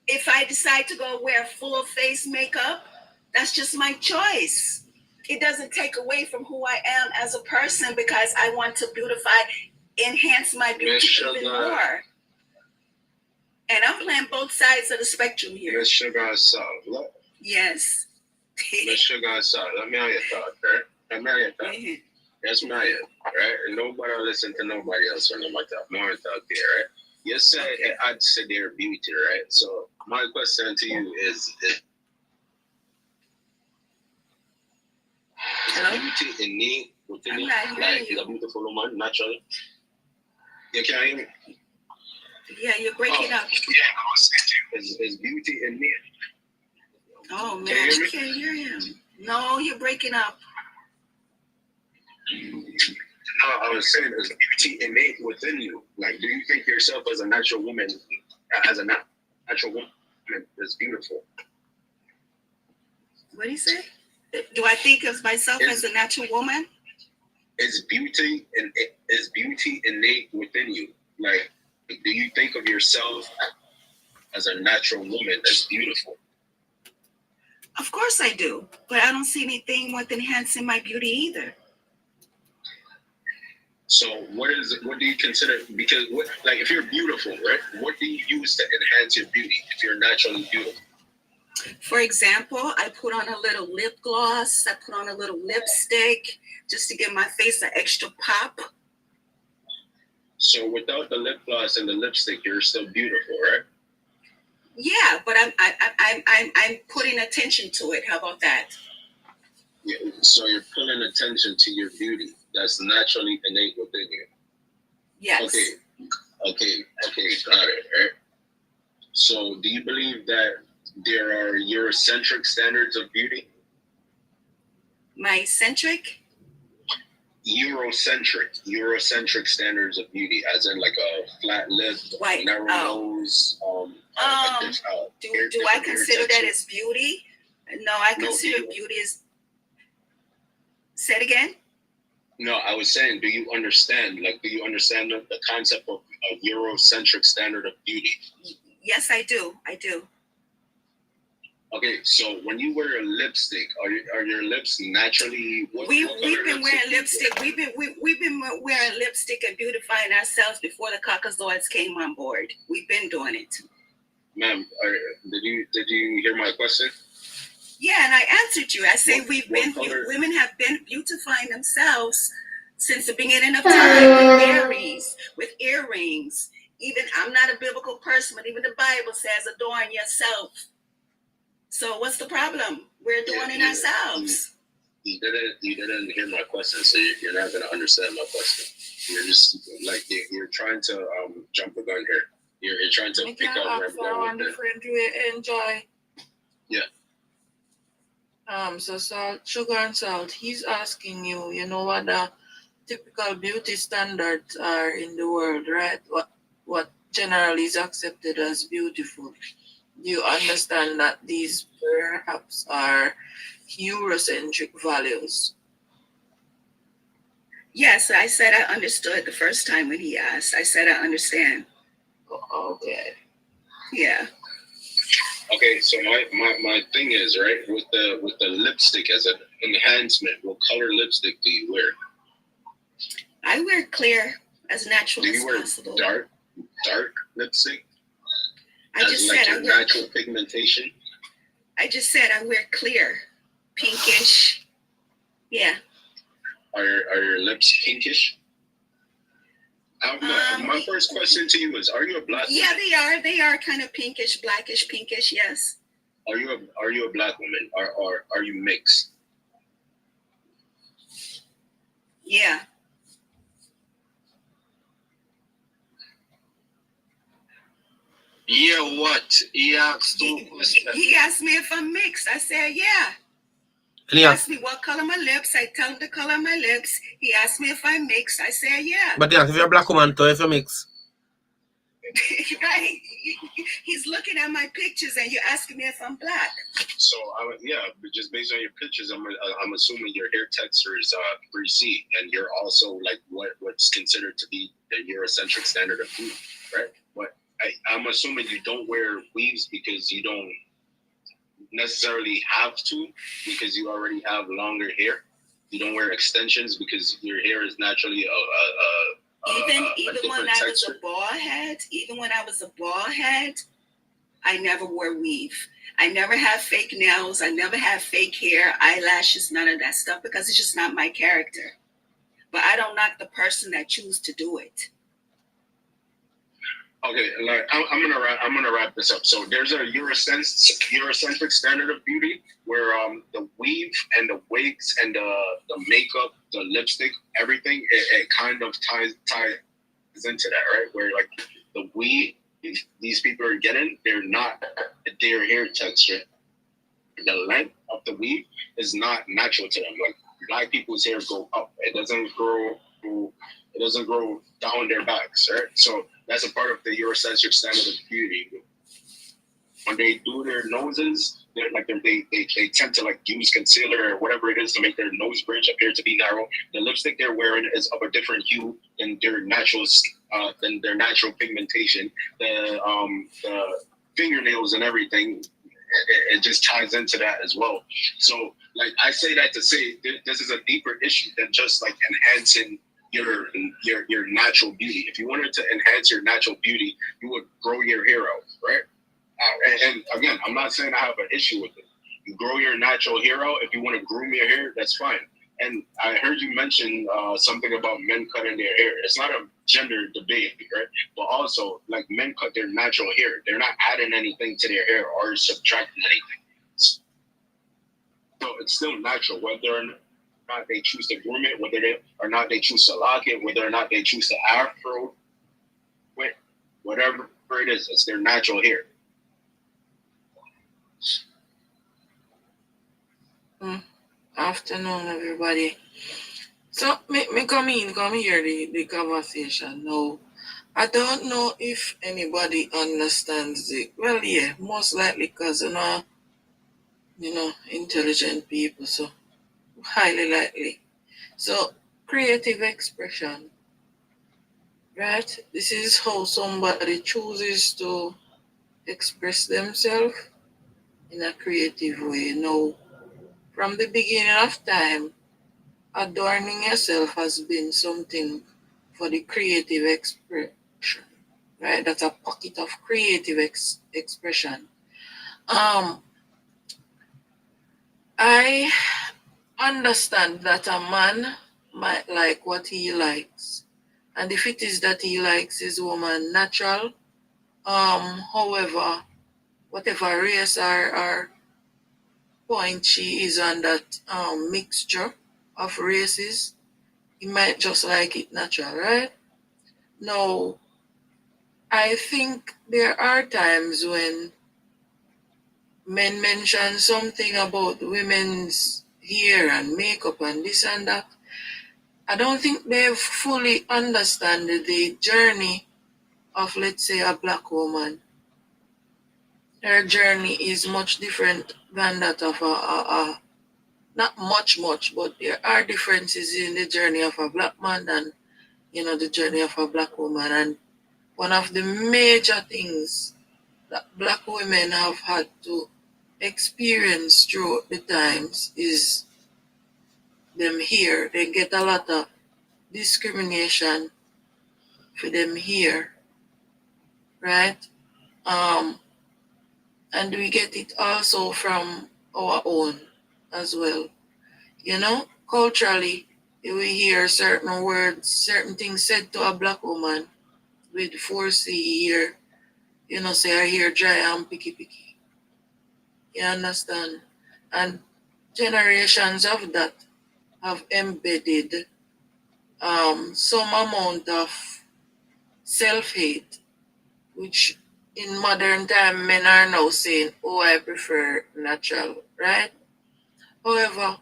if I decide to go wear full face makeup, that's just my choice. It doesn't take away from who I am as a person because I want to beautify, enhance my beauty even more. And I'm playing both sides of the spectrum here. Miss Sugar Salt. Yes. Miss Sugar Salt. Let me have your thought, right? Let me have your thought. That's my head, right? And nobody listen to nobody else when I'm talk. More talk there, right? You said it adds to their beauty, right? So my question to you is beauty innate within you? Like a beautiful woman, naturally? You can't hear me? Yeah, you're breaking up. Yeah, I was saying is beauty innate? Oh man, I can't hear him. No, you're breaking up. No, I was saying, is beauty innate within you? Like, do you think yourself as a natural woman, is beautiful? What do you say? Do I think of myself as a natural woman? Is beauty innate within you? Like, do you think of yourself as a natural woman that's beautiful? Of course I do, but I don't see anything with enhancing my beauty either. So what do you consider, because if you're beautiful, right? What do you use to enhance your beauty if you're naturally beautiful? For example, I put on a little lip gloss, I put on a little lipstick just to give my face an extra pop. So without the lip gloss and the lipstick, you're still beautiful, right? Yeah, but I'm putting attention to it. How about that? Yeah, so you're pulling attention to your beauty that's naturally innate within you. Yes. Okay, got it, right? So do you believe that there are Eurocentric standards of beauty? My eccentric? Eurocentric standards of beauty, as in like a flat lip, narrow nose. Do I consider that as beauty? No, I consider beauty as. Say it again. No, I was saying, do you understand the concept of a Eurocentric standard of beauty? Yes, I do. Okay, so when you wear a lipstick, are your lips naturally? We've been wearing lipstick. We've been wearing lipstick and beautifying ourselves before the Caucasoids came on board. We've been doing it. Ma'am, did you hear my question? Yeah, and I answered you. I say women have been beautifying themselves since the beginning of time with berries, with earrings. Even I'm not a biblical person, but even the Bible says adorn yourself. So what's the problem? We're doing it ourselves. You didn't hear my question, so you're not gonna understand my question. You're just like you're trying to jump the gun here. You're trying to pick up where I'm going with it. Different way enjoy. Yeah. So Salt, Sugar and Salt, he's asking you, you know what the typical beauty standards are in the world, right? What generally is accepted as beautiful. Do you understand that these perhaps are Eurocentric values? Yes, I said I understood the first time when he asked. I said I understand. Okay. Yeah. Okay, so my thing is, right, with the lipstick as an enhancement, what color lipstick do you wear? I wear clear, as natural Do as you wear possible. dark lipstick? I just like said your natural pigmentation? I just said I wear clear, pinkish. Yeah. Are your lips pinkish? My first question to you is: are you a black woman? Yeah, they are kind of pinkish, blackish, pinkish. Yes. Are you a black woman, or are you mixed? Yeah. Yeah, what? He asked He asked me if I'm mixed. I said, yeah. He asked me what color my lips. I tell him the color of my lips. He asked me if I'm mixed. I said, yeah. But yeah, if you're a black woman, too, if you're mixed. Right. He's looking at my pictures and you're asking me if I'm black. So, but just based on your pictures, I'm assuming your hair texture is 3C, and you're also like what's considered to be the Eurocentric standard of beauty, right? But I'm assuming you don't wear weaves because you don't necessarily have to, because you already have longer hair. You don't wear extensions because your hair is naturally even when I was texture. even when I was a bald head, I never wore weave. I never had fake nails. I never had fake hair, eyelashes, none of that stuff, because it's just not my character. But I don't knock the person that choose to do it. Okay, like I'm gonna wrap this up. So there's a Eurocentric standard of beauty where the weave and the wigs and the makeup, the lipstick, everything it kind of ties into that, right? Where like the weave these people are getting, they're not their hair texture. The length of the weave is not natural to them. Like black people's hair go up. It doesn't grow down their backs, right? So that's a part of the Eurocentric standard of beauty. When they do their noses, they tend to like use concealer or whatever it is to make their nose bridge appear to be narrow. The lipstick they're wearing is of a different hue than their natural pigmentation. The fingernails and everything, it just ties into that as well. So like I say that to say this is a deeper issue than just like enhancing your natural beauty. If you wanted to enhance your natural beauty, you would grow your hair out, right? And again, I'm not saying I have an issue with it. You grow your natural hair out. If you want to groom your hair, that's fine. And I heard you mention something about men cutting their hair. It's not a gender debate, right? But also, like, men cut their natural hair. They're not adding anything to their hair or subtracting anything. So it's still natural, whether or not they choose to groom it, whether or not they choose to lock it, whether or not they choose to afro it, whatever it is, it's their natural hair. Afternoon, everybody. So, me come here the conversation now. I don't know if anybody understands it. Well, yeah, most likely because, you know, intelligent people, so highly likely. So, creative expression, right? This is how somebody chooses to express themselves. in a creative way. Now, from the beginning of time, adorning yourself has been something for the creative expression, right? That's a pocket of creative expression. I understand that a man might like what he likes, and if it is that he likes his woman natural, however, whatever race or point she is on that mixture of races, he might just like it natural, right? Now, I think there are times when men mention something about women's hair and makeup and this and that. I don't think they fully understand the journey of, let's say, a black woman. Her journey is much different than that of not much, but there are differences in the journey of a black man and, the journey of a black woman. And one of the major things that black women have had to experience throughout the times is them here. They get a lot of discrimination for them here, right? And we get it also from our own as well. Culturally, we hear certain words, certain things said to a black woman with 4C here, say her hair dry and picky. You understand? And generations of that have embedded some amount of self-hate, which in modern time men are now saying, oh, I prefer natural, right? However,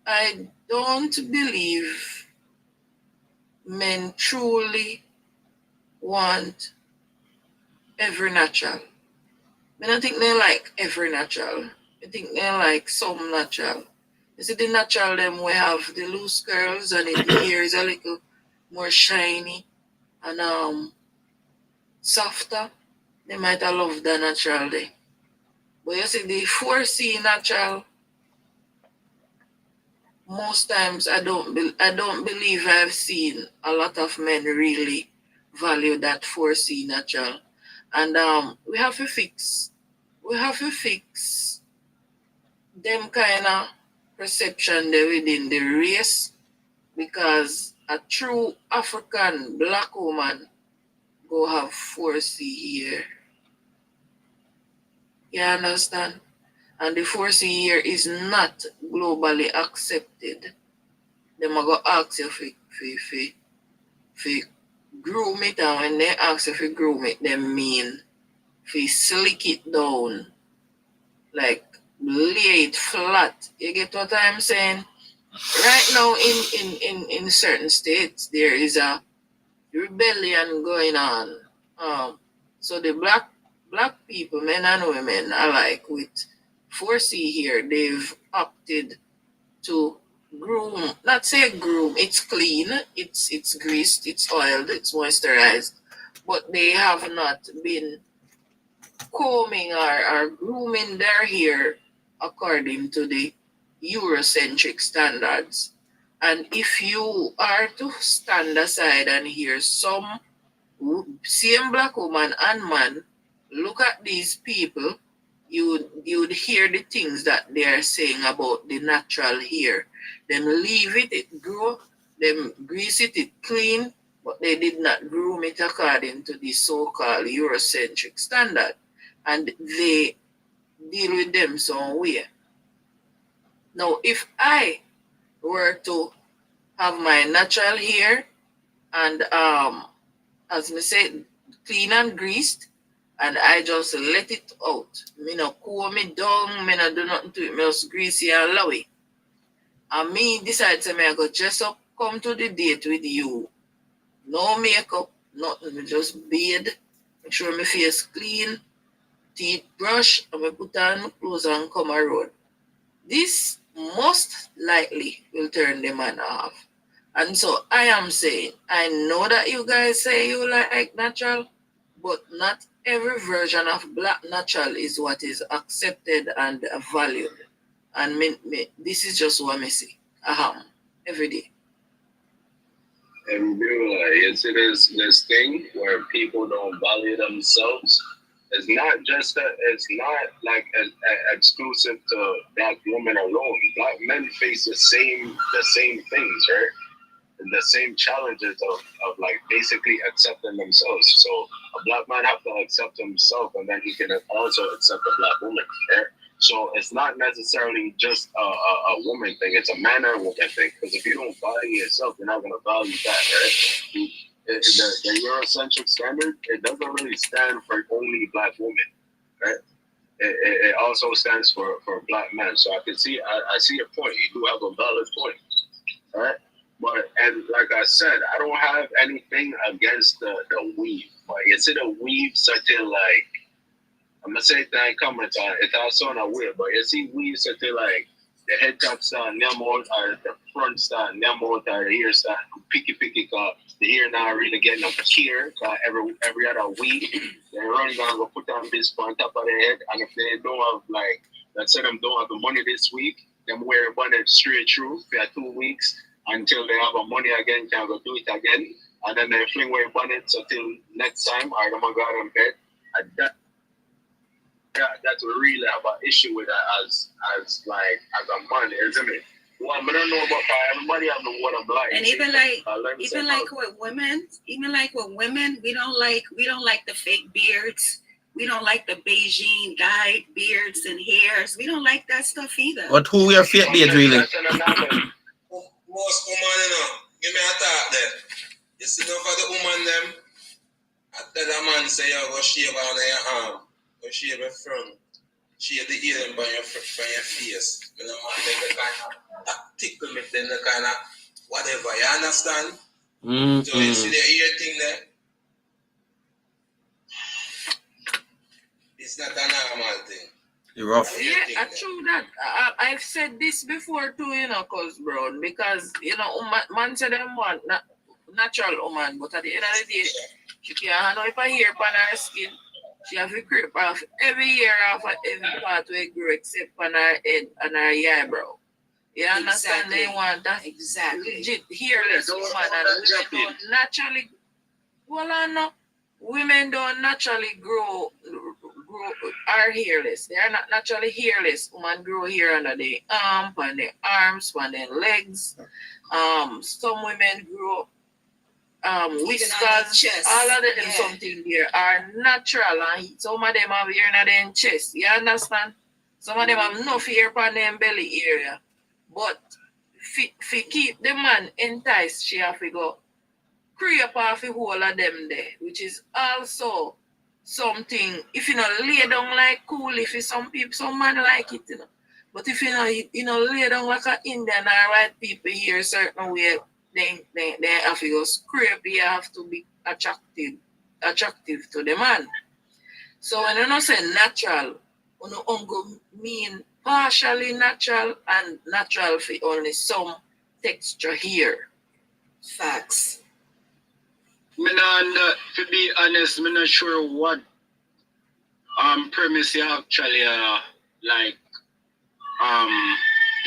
I don't believe men truly want every natural. I don't think they like every natural. I think they like some natural. You see the natural them we have the loose curls and the hair is a little more shiny and softer. They might have loved the natural day. But you see the 4C natural, most times I don't believe I've seen a lot of men really value that 4C natural. And we have to fix them kind of perception there within the race, because a true African black woman go have 4C here. You understand? And the 4C here is not globally accepted. Them are going to ask you if groom it, and when they ask if you groom it, they mean if you slick it down, like lay it flat. You get what I'm saying? Right now in certain states there is a rebellion going on. So the black people, men and women alike, with 4C here, they've opted to groom, not say groom, it's clean, it's greased, it's oiled, it's moisturized, but they have not been combing or grooming their hair according to the Eurocentric standards. And if you are to stand aside and hear some same black woman and man look at these people, you'd hear the things that they are saying about the natural hair. Them leave it grow, them grease it clean, but they did not groom it according to the so-called Eurocentric standard. And they deal with them some way. Now, if I were to have my natural hair and as me said, clean and greased, and I just let it out. Me no comb it down, me no do nothing to it, me just greasy and lowy. And me decide to me I go dress up, come to the date with you. No makeup, nothing, me just bathe, make sure my face clean, teeth brush, and me put on my clothes and come a road. This most likely will turn the man off. And so I am saying, I know that you guys say you like natural, but not every version of black natural is what is accepted and valued. And this is just what I see. Every day. And you see this thing where people don't value themselves. It's not just that. It's not like exclusive to black women alone. Black men face the same things, right? And the same challenges of like basically accepting themselves. So a black man have to accept himself, and then he can also accept a black woman, right? So it's not necessarily just a woman thing. It's a man or woman thing. Because if you don't value yourself, you're not going to value that, right? The Eurocentric standard, it doesn't really stand for only black women, right? It also stands for black men. So I see your point. You do have a valid point, right? But and like I said, I don't have anything against the weave. But you see the weave certain like. I'm gonna say that comment on it also on a way, but you see we say like the head top start Nemot or the front start Nemot or the ear start picky cause the ear now really getting up here cause every other week they're running down go put on this on top of their head, and if they don't have like let's say them don't have the money this week, them wear a bonnet straight through for 2 weeks until they have the money again, can go do it again, and then they fling away bonnets until next time or them go out in bed. And that's what really have an issue with that as a man, isn't it? Well, I don't know about everybody. I know what I'm like. And even with women, we don't like the fake beards. We don't like the Beijing dyed beards and hairs. We don't like that stuff either. But who wear fake beards really? Most women, give me a thought there. You see, no for the woman them. I tell a man say you go shave on your arm. Go shave your front, shave the ear by your face. You know, man, make the kind of tickle me, then the kind of whatever. You understand? So you see the ear thing there? It's not a normal thing. You're rough. Yeah, true that. I've said this before too, you know, cause bro, because you know, man said them want natural woman, but at the end of the day, she can't have a hair on her skin. She have to creep off every year off of every part where it grew except on her head and her eyebrow. You understand? Exactly. They want that legit hairless woman, and women don't naturally. Well, I know women don't naturally grow are hairless. They are not naturally hairless. Women grow hair under their arm, on their arms, on their legs. Some women grow whiskers, all of them something there are natural, and some of them have hair in their chest. You understand? Some of them have no hair on their belly area. But if keep the man enticed, she have to go creep off the whole of them there, which is also something. If you know lay down like cool, if it's some man like it, you know. But if you know lay down like an Indian or white people here a certain way, then have to go scrape. You have to be attractive to the man. So when you don't say natural, you don't mean partially natural and natural for only some texture here. Facts. To be honest, I'm not sure what premise you actually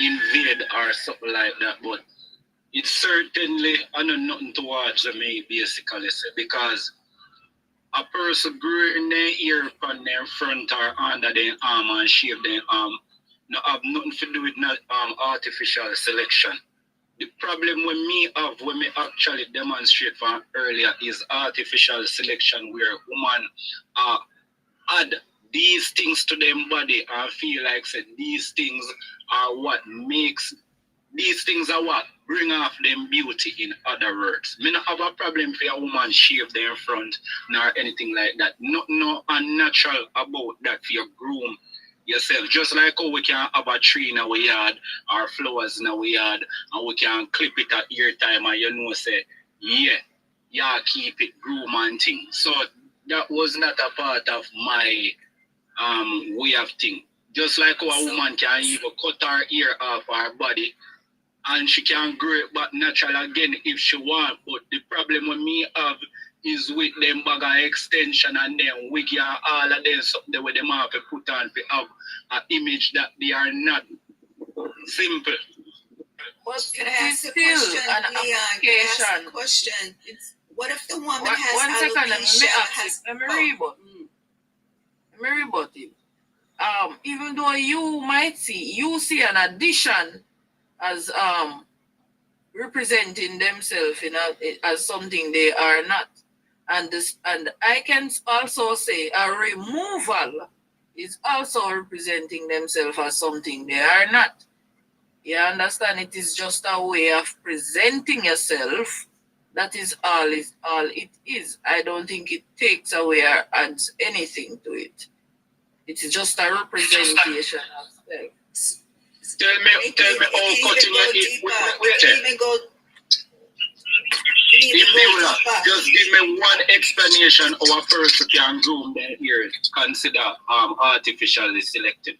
invade or something like that, but it's certainly I know nothing towards me basically say, because a person grew in their ear on their front or under their arm and shave their arm no have nothing to do with artificial selection. The problem when me actually demonstrate from earlier is artificial selection, where women add these things to them body and feel like say these things are what bring off them beauty. In other words, me not have a problem for a woman shave their front nor anything like that. No unnatural about that for your groom yourself. Just like how we can have a tree in our yard or flowers in our yard and we can clip it at ear time and you know say, yeah, keep it groom and thing. So that was not a part of my way of thing. Just like how a woman can even cut her ear off her body and she can grow it back natural again if she want. But the problem with me have is with them bag of extension and then wig and all of them something where them have to put on to have an image that they are not. Simple. But Can I ask a still question, an Leon? Can I ask application. a question? What if the woman One has second, let alopecia? me rebut it. Even though you see an addition as representing themselves as something they are not, and I can also say a removal is also representing themselves as something they are not. You understand? It is just a way of presenting yourself. That is all it is. I don't think it takes away or adds anything to it. It is just a representation of self. Tell me how cutting just give me one explanation how a person can groom their ears consider artificially selected.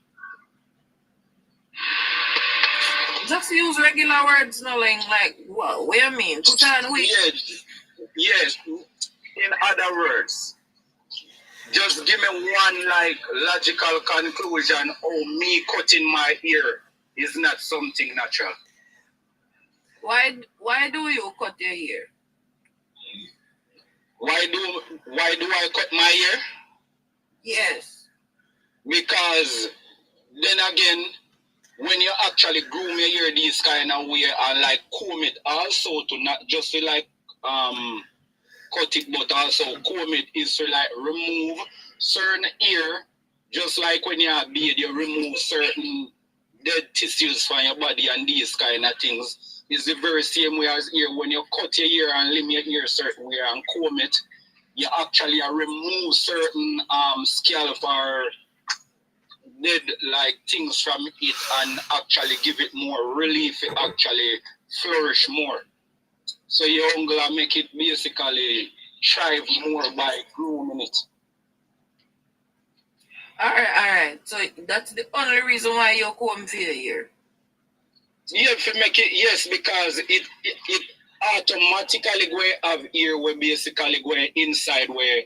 Just use regular words, knowing like what do you mean? Put on wig. Yes. In other words, just give me one like logical conclusion how me cutting my ear is not something natural. Why do you cut your hair? Why do I cut my ear? Yes. Because then again, when you actually groom your hair this kind of way and like comb it also to not just to like cut it but also comb it is to like remove certain hair, just like when you have beard you remove certain dead tissues from your body and these kind of things. It's the very same way as here. When you cut your hair and limb your hair certain way and comb it, you actually remove certain scalp or dead like things from it and actually give it more relief, it actually flourish more. So you're gonna make it basically thrive more by grooming it. Alright. So that's the only reason why you comb for your hair. Yeah, if you make it, yes, because it automatically go have ear where basically go inside where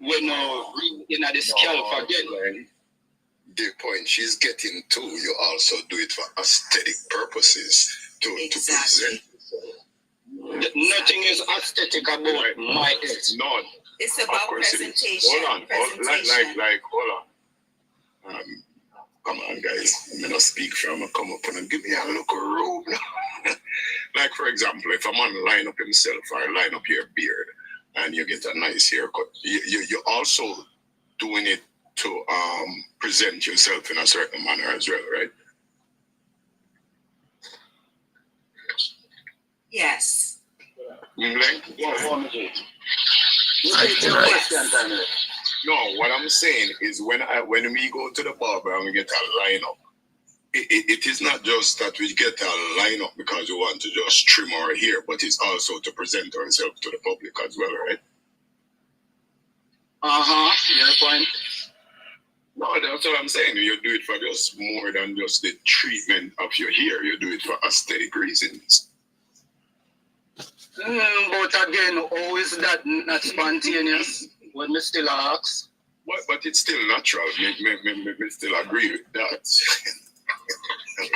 in the scalp again. The point she's getting to, you also do it for aesthetic purposes to present. Nothing is aesthetic about my head. None. It's about presentation. Hold on. Come on, guys. I'm gonna speak from a come up and give me a look room. Like for example, if a man line up himself or line up your beard and you get a nice haircut, you also doing it to present yourself in a certain manner as well, right? Yes. No, what I'm saying is when we go to the barber and we get a lineup, it is not just that we get a lineup because we want to just trim our hair, but it's also to present ourselves to the public as well, right? Your point. No, that's what I'm saying. You do it for just more than just the treatment of your hair. You do it for aesthetic reasons. But again, how is that not spontaneous? When me still ask. But it's still natural. Me still agree with that.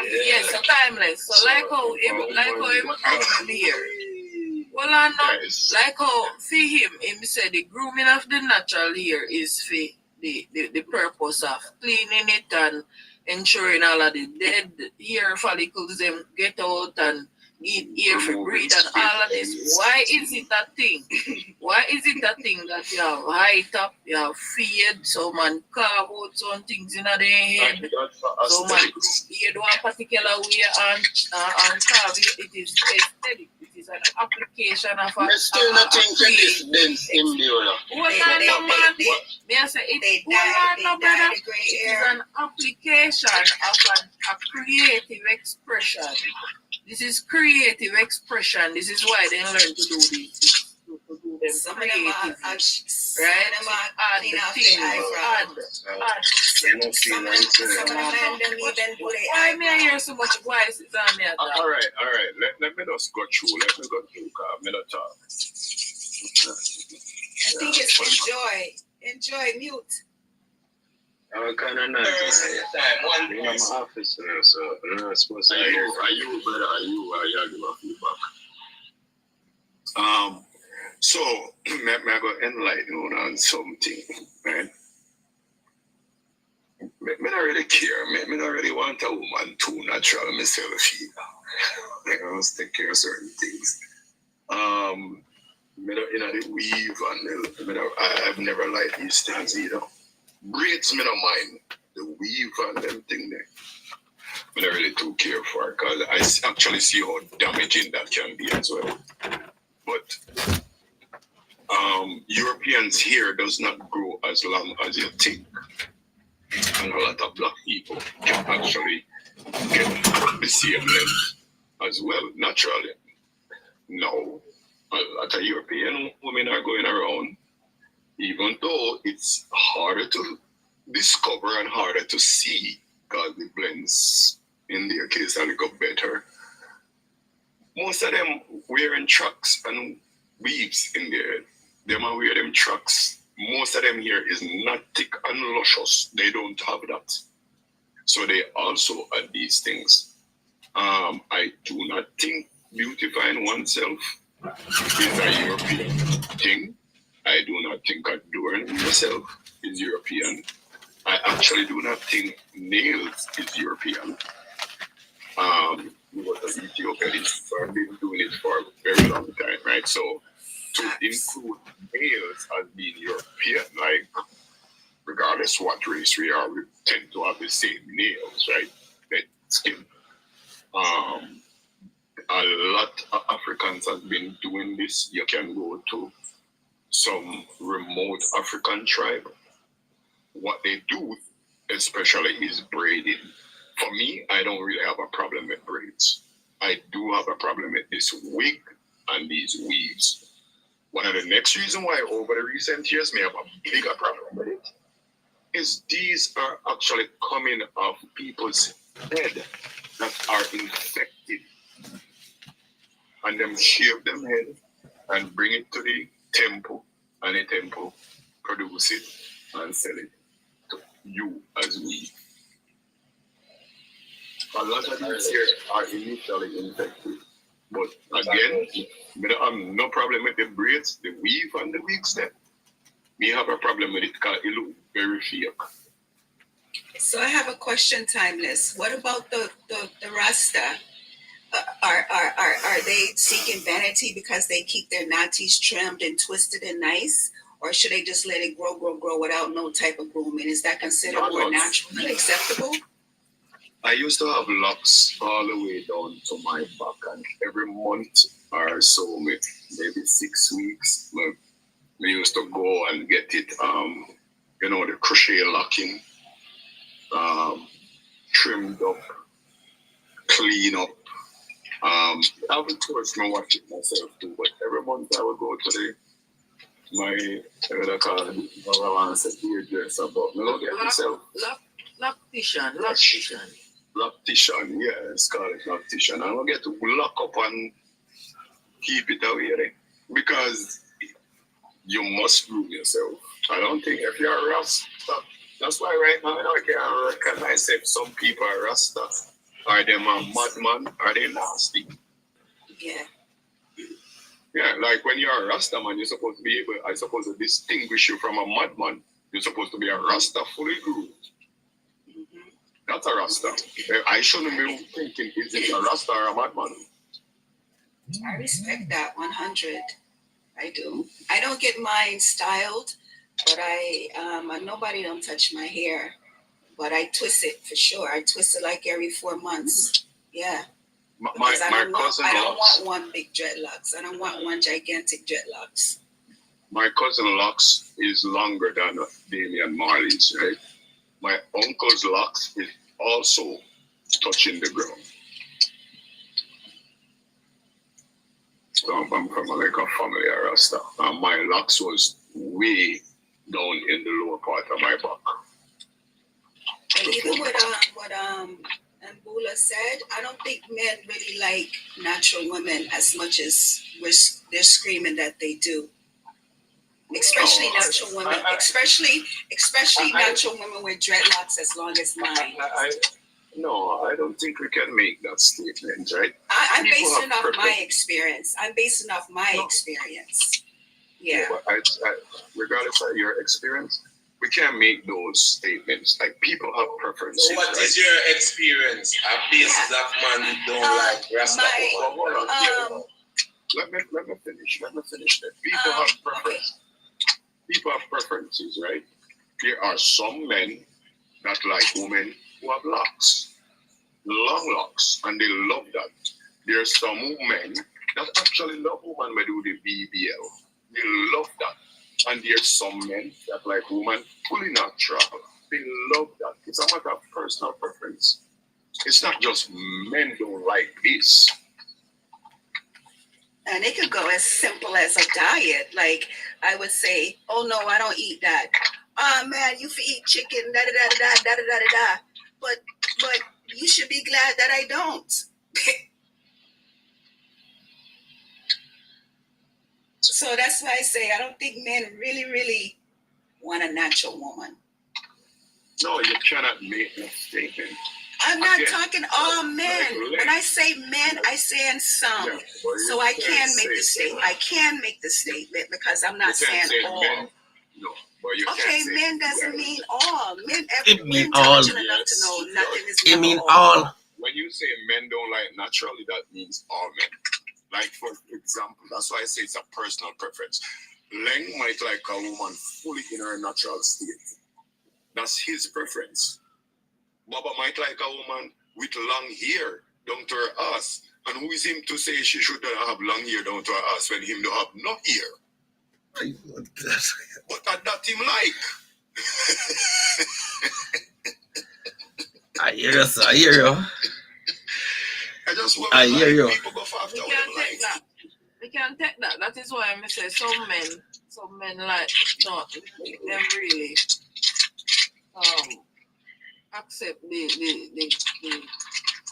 Yes, so timeless. So like how him groom the hair. Well, I know, like how for him said the grooming of the natural hair is for the purpose of cleaning it and ensuring all of the dead hair follicles them get out and give ear for breathe and all of this. Why is it a thing? Why is it a thing that you have high top, you have fade, so man carve out some things in their head, so man head one particular way and carve it is aesthetic. It is an application of a still nothing for this dense in the it is an application of a creative expression. This is creative expression. This is why they learn to do these to do them Some of them are right? add the thing, Why me I hear so much voices on there? All right. Let me just go through. Let me go through. Me not talk. I think it's enjoy. Enjoy, mute. I'm kind of nice. I'm an officer, so I'm not supposed to. Are you better? Are you give a feedback? So me go enlighten you on something, man. Me not really care. Me not really want a woman too natural myself either. I must take care of certain things. Me not in the weave and I've never liked these things either. Braids me not mind. The weave and them thing there. Me not really too care for because I actually see how damaging that can be as well. But Europeans here does not grow as long as you think. And a lot of black people can actually get the same length as well, naturally. No, a lot of European women are going around, even though it's harder to discover and harder to see because the blends in their case a little better. Most of them wearing trucks and weaves in there. Them are wear them trucks. Most of them here is not thick and luscious. They don't have that. So they also add these things. I do not think beautifying oneself is a European thing. I do not think adorning yourself is European. I actually do not think nails is European. Because of Ethiopians have been doing it for a very long time, right? So to include males as being European, like regardless what race we are, we tend to have the same nails, right? That skin. A lot of Africans have been doing this. You can go to some remote African tribe. What they do, especially, is braiding. For me, I don't really have a problem with braids. I do have a problem with this wig and these weaves. One of the next reasons why over the recent years may have a bigger problem with it is these are actually coming off people's head that are infected. And them shave them head and bring it to the temple, and the temple produce it and sell it to you as we. A lot of these here are initially infected. But again, I have no problem with the braids, the weave, and the wigs there. Me have a problem with it because it looks very fake. So I have a question, Timeless. What about the Rasta? Are they seeking vanity because they keep their natties trimmed and twisted and nice? Or should they just let it grow without no type of grooming? Is that considered more natural and acceptable? I used to have locks all the way down to my back, and every month or so, maybe 6 weeks, we used to go and get it, the crochet locking, trimmed up, clean up. I haven't touched my watch it myself too, but every month I would go to my hairdresser, but I don't get myself. Loctician, yeah, it's called loctician. I'm gonna get to lock up and keep it away there. Because you must groom yourself. I don't think if you're a Rasta, that's why right now I can't recognize if some people are Rasta. Are they a madman? Are they nasty? Yeah. Yeah, like when you're a Rasta man, you're supposed to be able, I suppose, to distinguish you from a madman. You're supposed to be a Rasta fully groomed. That's a Rasta. I shouldn't be thinking, is it a Rasta or a madman? I respect that 100. I do. I don't get mine styled, but nobody don't touch my hair. But I twist it for sure. I twist it like every 4 months. Yeah. My cousin I don't want one big dreadlocks. I don't want one gigantic dreadlocks. My cousin locks is longer than Damian Marley's, right? My uncle's locks is also touching the ground. So I'm from like a family Rasta. And my locks was way down in the lower part of my back. And even with what Mbula said, I don't think men really like natural women as much as they're screaming that they do. Especially No, natural women, especially natural women with dreadlocks as long as mine. No, I don't think we can make that statement, right? I'm People basing have off my preference. experience. I'm basing off my experience. Yeah. But regardless of your experience, we can't make those statements. Like, people have preferences. So what is your experience? A basis of man who don't like Rasta? Let me finish. That people have preferences. People have preferences, right? There are some men that like women who have locks, long locks, and they love that. There are some men that actually love women who do the BBL. They love that. And there's some men that like women fully natural. They love that. It's a matter of personal preference. It's not just men don't like this. And it could go as simple as a diet. Like, I would say, oh no, I don't eat that. Oh man, you eat chicken, da da da da da da da da. But you should be glad that I don't. So that's why I say I don't think men really want a natural woman. No, you cannot make that statement. I'm not talking all men. When I say men, I say in some. Yeah, so I can make the statement. I can make the statement because I'm not saying all. Men. No, but you Okay, can't say men doesn't mean all. Men, It mean we're all. intelligent enough to know nothing is It never mean all. all. When you say men don't like naturally, that means all men. Like, for example, that's why I say it's a personal preference. Leng might like a woman fully in her natural state. That's his preference. Baba might like a woman with long hair down to her ass. And who is him to say she should have long hair down to her ass when him don't have no hair? But that him like. I hear you, sir. I hear you. I hear you. People go after We can't take that. We can't take that. That is why I say some men like not them really accept the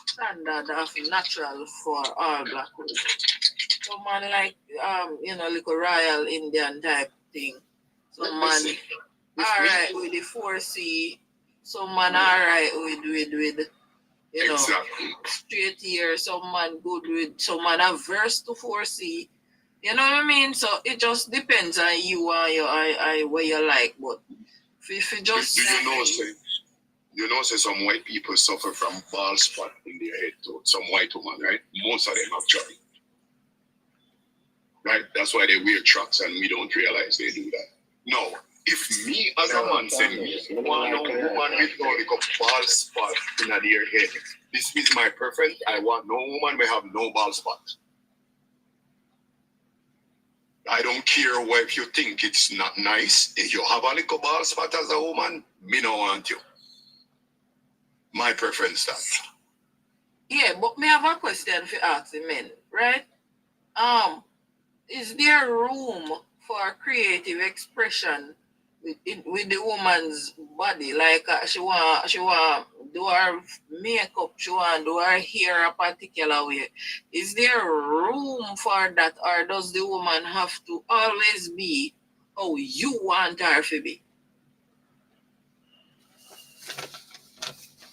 standard of natural for all black women. Some man like like a royal Indian type thing. Some man alright with the 4C. Some man alright with Exactly. straight hair. Some man good with. Some man averse to 4C. You know what I mean? So it just depends on you and your what you like. But if you just do you know say some white people suffer from bald spot in their head too. Some white woman, right? Most of them actually. Right? That's why they wear trucks and we don't realize they do that. No. If me as a man say me want no woman with no like a bald spot in their head, this is my preference. I want no woman may have no bald spot. I don't care what if you think it's not nice. If you have a little bald spot as a woman, me no want you. My preference that. Yeah, but me have a question for ask the men, right? Is there room for creative expression with the woman's body? Like she want do her makeup, she want do her hair a particular way. Is there room for that, or does the woman have to always be how you want her to be?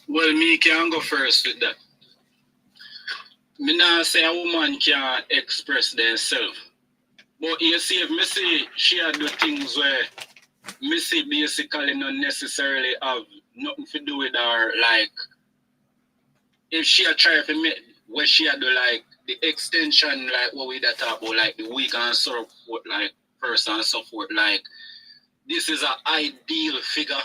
Well, me can go first with that. Me not say a woman can express themselves. But you see, if me see she do things where me see basically not necessarily have nothing to do with her, like if she try to make where she do like the extension, like what we that talk about, like the wig and so forth, like person and so forth, like this is an ideal figure.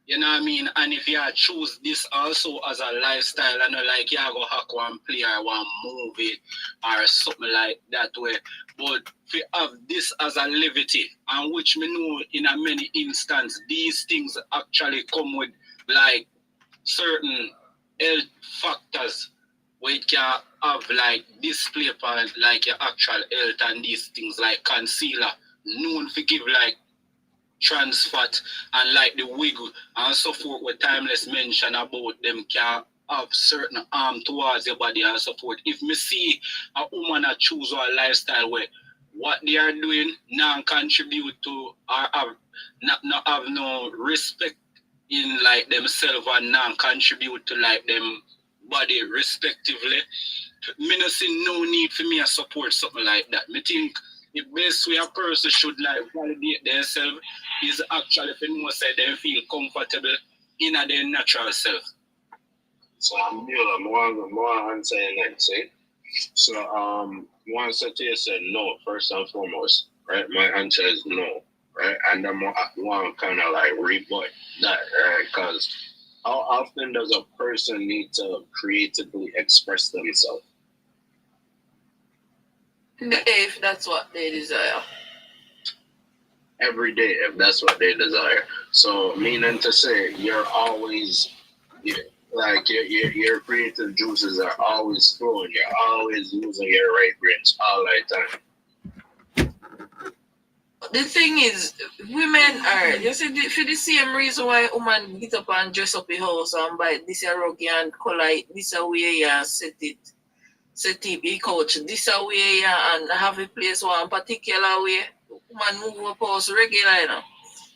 You know what I mean? And if you choose this also as a lifestyle, and like you go hack one play or one movie or something like that way. But if you have this as a levity, and which me know in a many instances, these things actually come with like certain health factors where it can have like display for like your actual health and these things like concealer, known to give like trans fat and like the wig and so forth with Timeless mention about them can have certain harm towards your body and so forth. If me see a woman that choose a lifestyle where what they are doing non-contribute to or not have no respect in like themselves and non-contribute to like them body respectively. Me no see no need for me to support something like that. Me think the best way a person should like validate themselves is actually for know say they feel comfortable in their natural self. So I'm more answer next, see? So one say to you said no, first and foremost, right? My answer is no, right? And then one kind of like rebut that, right? Because how often does a person need to creatively express themselves? If that's what they desire. Every day, if that's what they desire. So meaning to say you're always like your creative juices are always flowing. You're always using your right brains all the time. The thing is, women are, you see, for the same reason why women get up and dress up the house and buy this a rug and color it this a way and set it the couch this a way and have a place one particular way. Woman move up house regular, you know.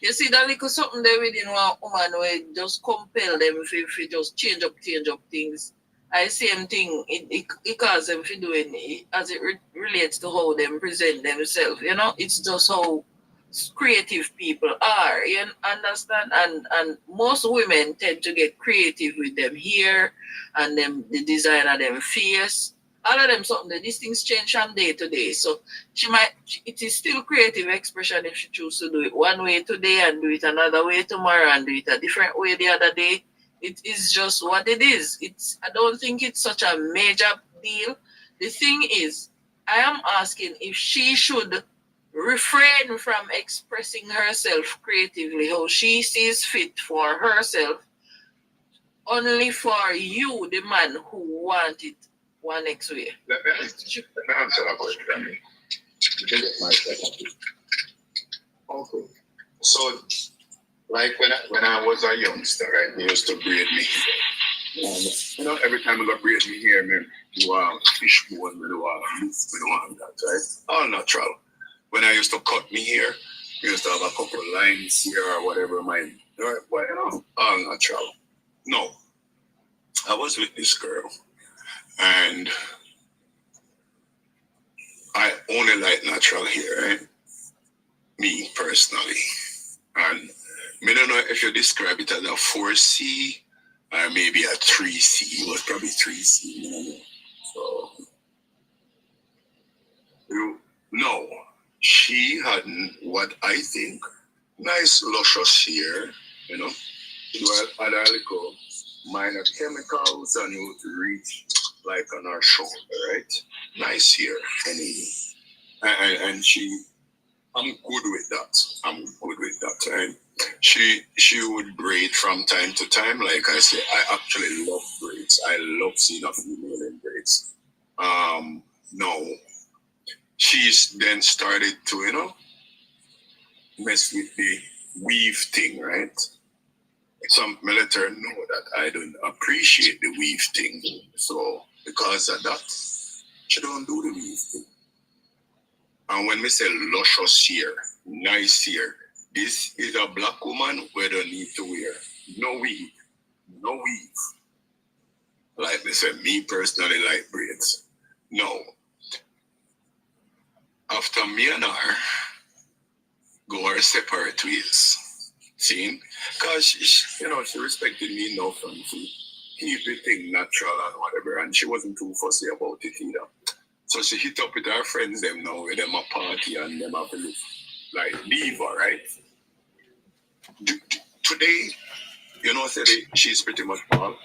You see that little something there within one woman where just compel them if just change up things. I same thing it causes them to doing it as it relates to how them present themselves. You know, it's just how creative people are. You understand? And most women tend to get creative with them hair and them the design of them face. All of them something these things change from day to day. So it is still creative expression if she chooses to do it one way today and do it another way tomorrow and do it a different way the other day. It is just what it is. I don't think it's such a major deal. The thing is, I am asking if she should refrain from expressing herself creatively how she sees fit for herself, only for you, the man who want it one next way. Let me answer that question. Okay. So, like when I was a youngster, right, they used to braid me hair. Every time I got braid me hair, man, do a fishbone, we do that, right? All natural. When I used to cut me hair, I used to have a couple of lines here or whatever, right? Well, all natural. No. I was with this girl, and I only like natural hair, right? Me personally. And I don't know if you describe it as a 4C or maybe a 3C. It was probably 3C. So, no, she had what I think nice luscious hair, Well, had a little minor chemicals and it would reach like on her shoulder, right? Nice hair, and I'm good with that. Right? She would braid from time to time. Like I say, I actually love braids. I love seeing a female in braids. No, she's then started to, mess with the weave thing, right? Some military know that I don't appreciate the weave thing. So because of that, she don't do the weave thing. And when we say luscious hair, nice hair, this is a black woman who don't need to wear no weave. Like they said, me personally like braids. No. After me and her go our separate ways. See? Because she respected me enough and to keep the thing natural and whatever, and she wasn't too fussy about it either. So she hit up with her friends them now, with them a party and them have to leave her, right? Today, say she's pretty much bald.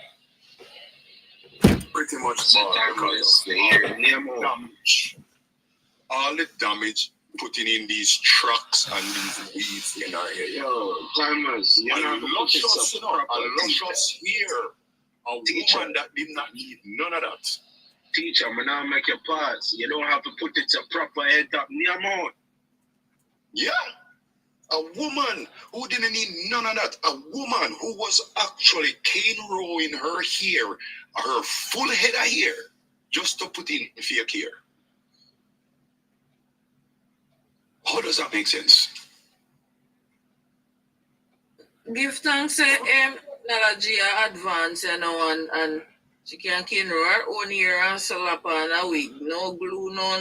Pretty much bald because damage. All the damage putting in these trucks and these weeds in her hair. Yo, Thomas, a luscious hair. A woman that did not need none of that. Teacher, I'm now make your parts. You don't have to put it to proper head up near mouth. Yeah. A woman who didn't need none of that. A woman who was actually cane rowing her hair, her full head of hair, just to put in fake hair. Does that make sense? Give thanks to Nalagia advance and she can her own ear and slap on a wig. No glue, no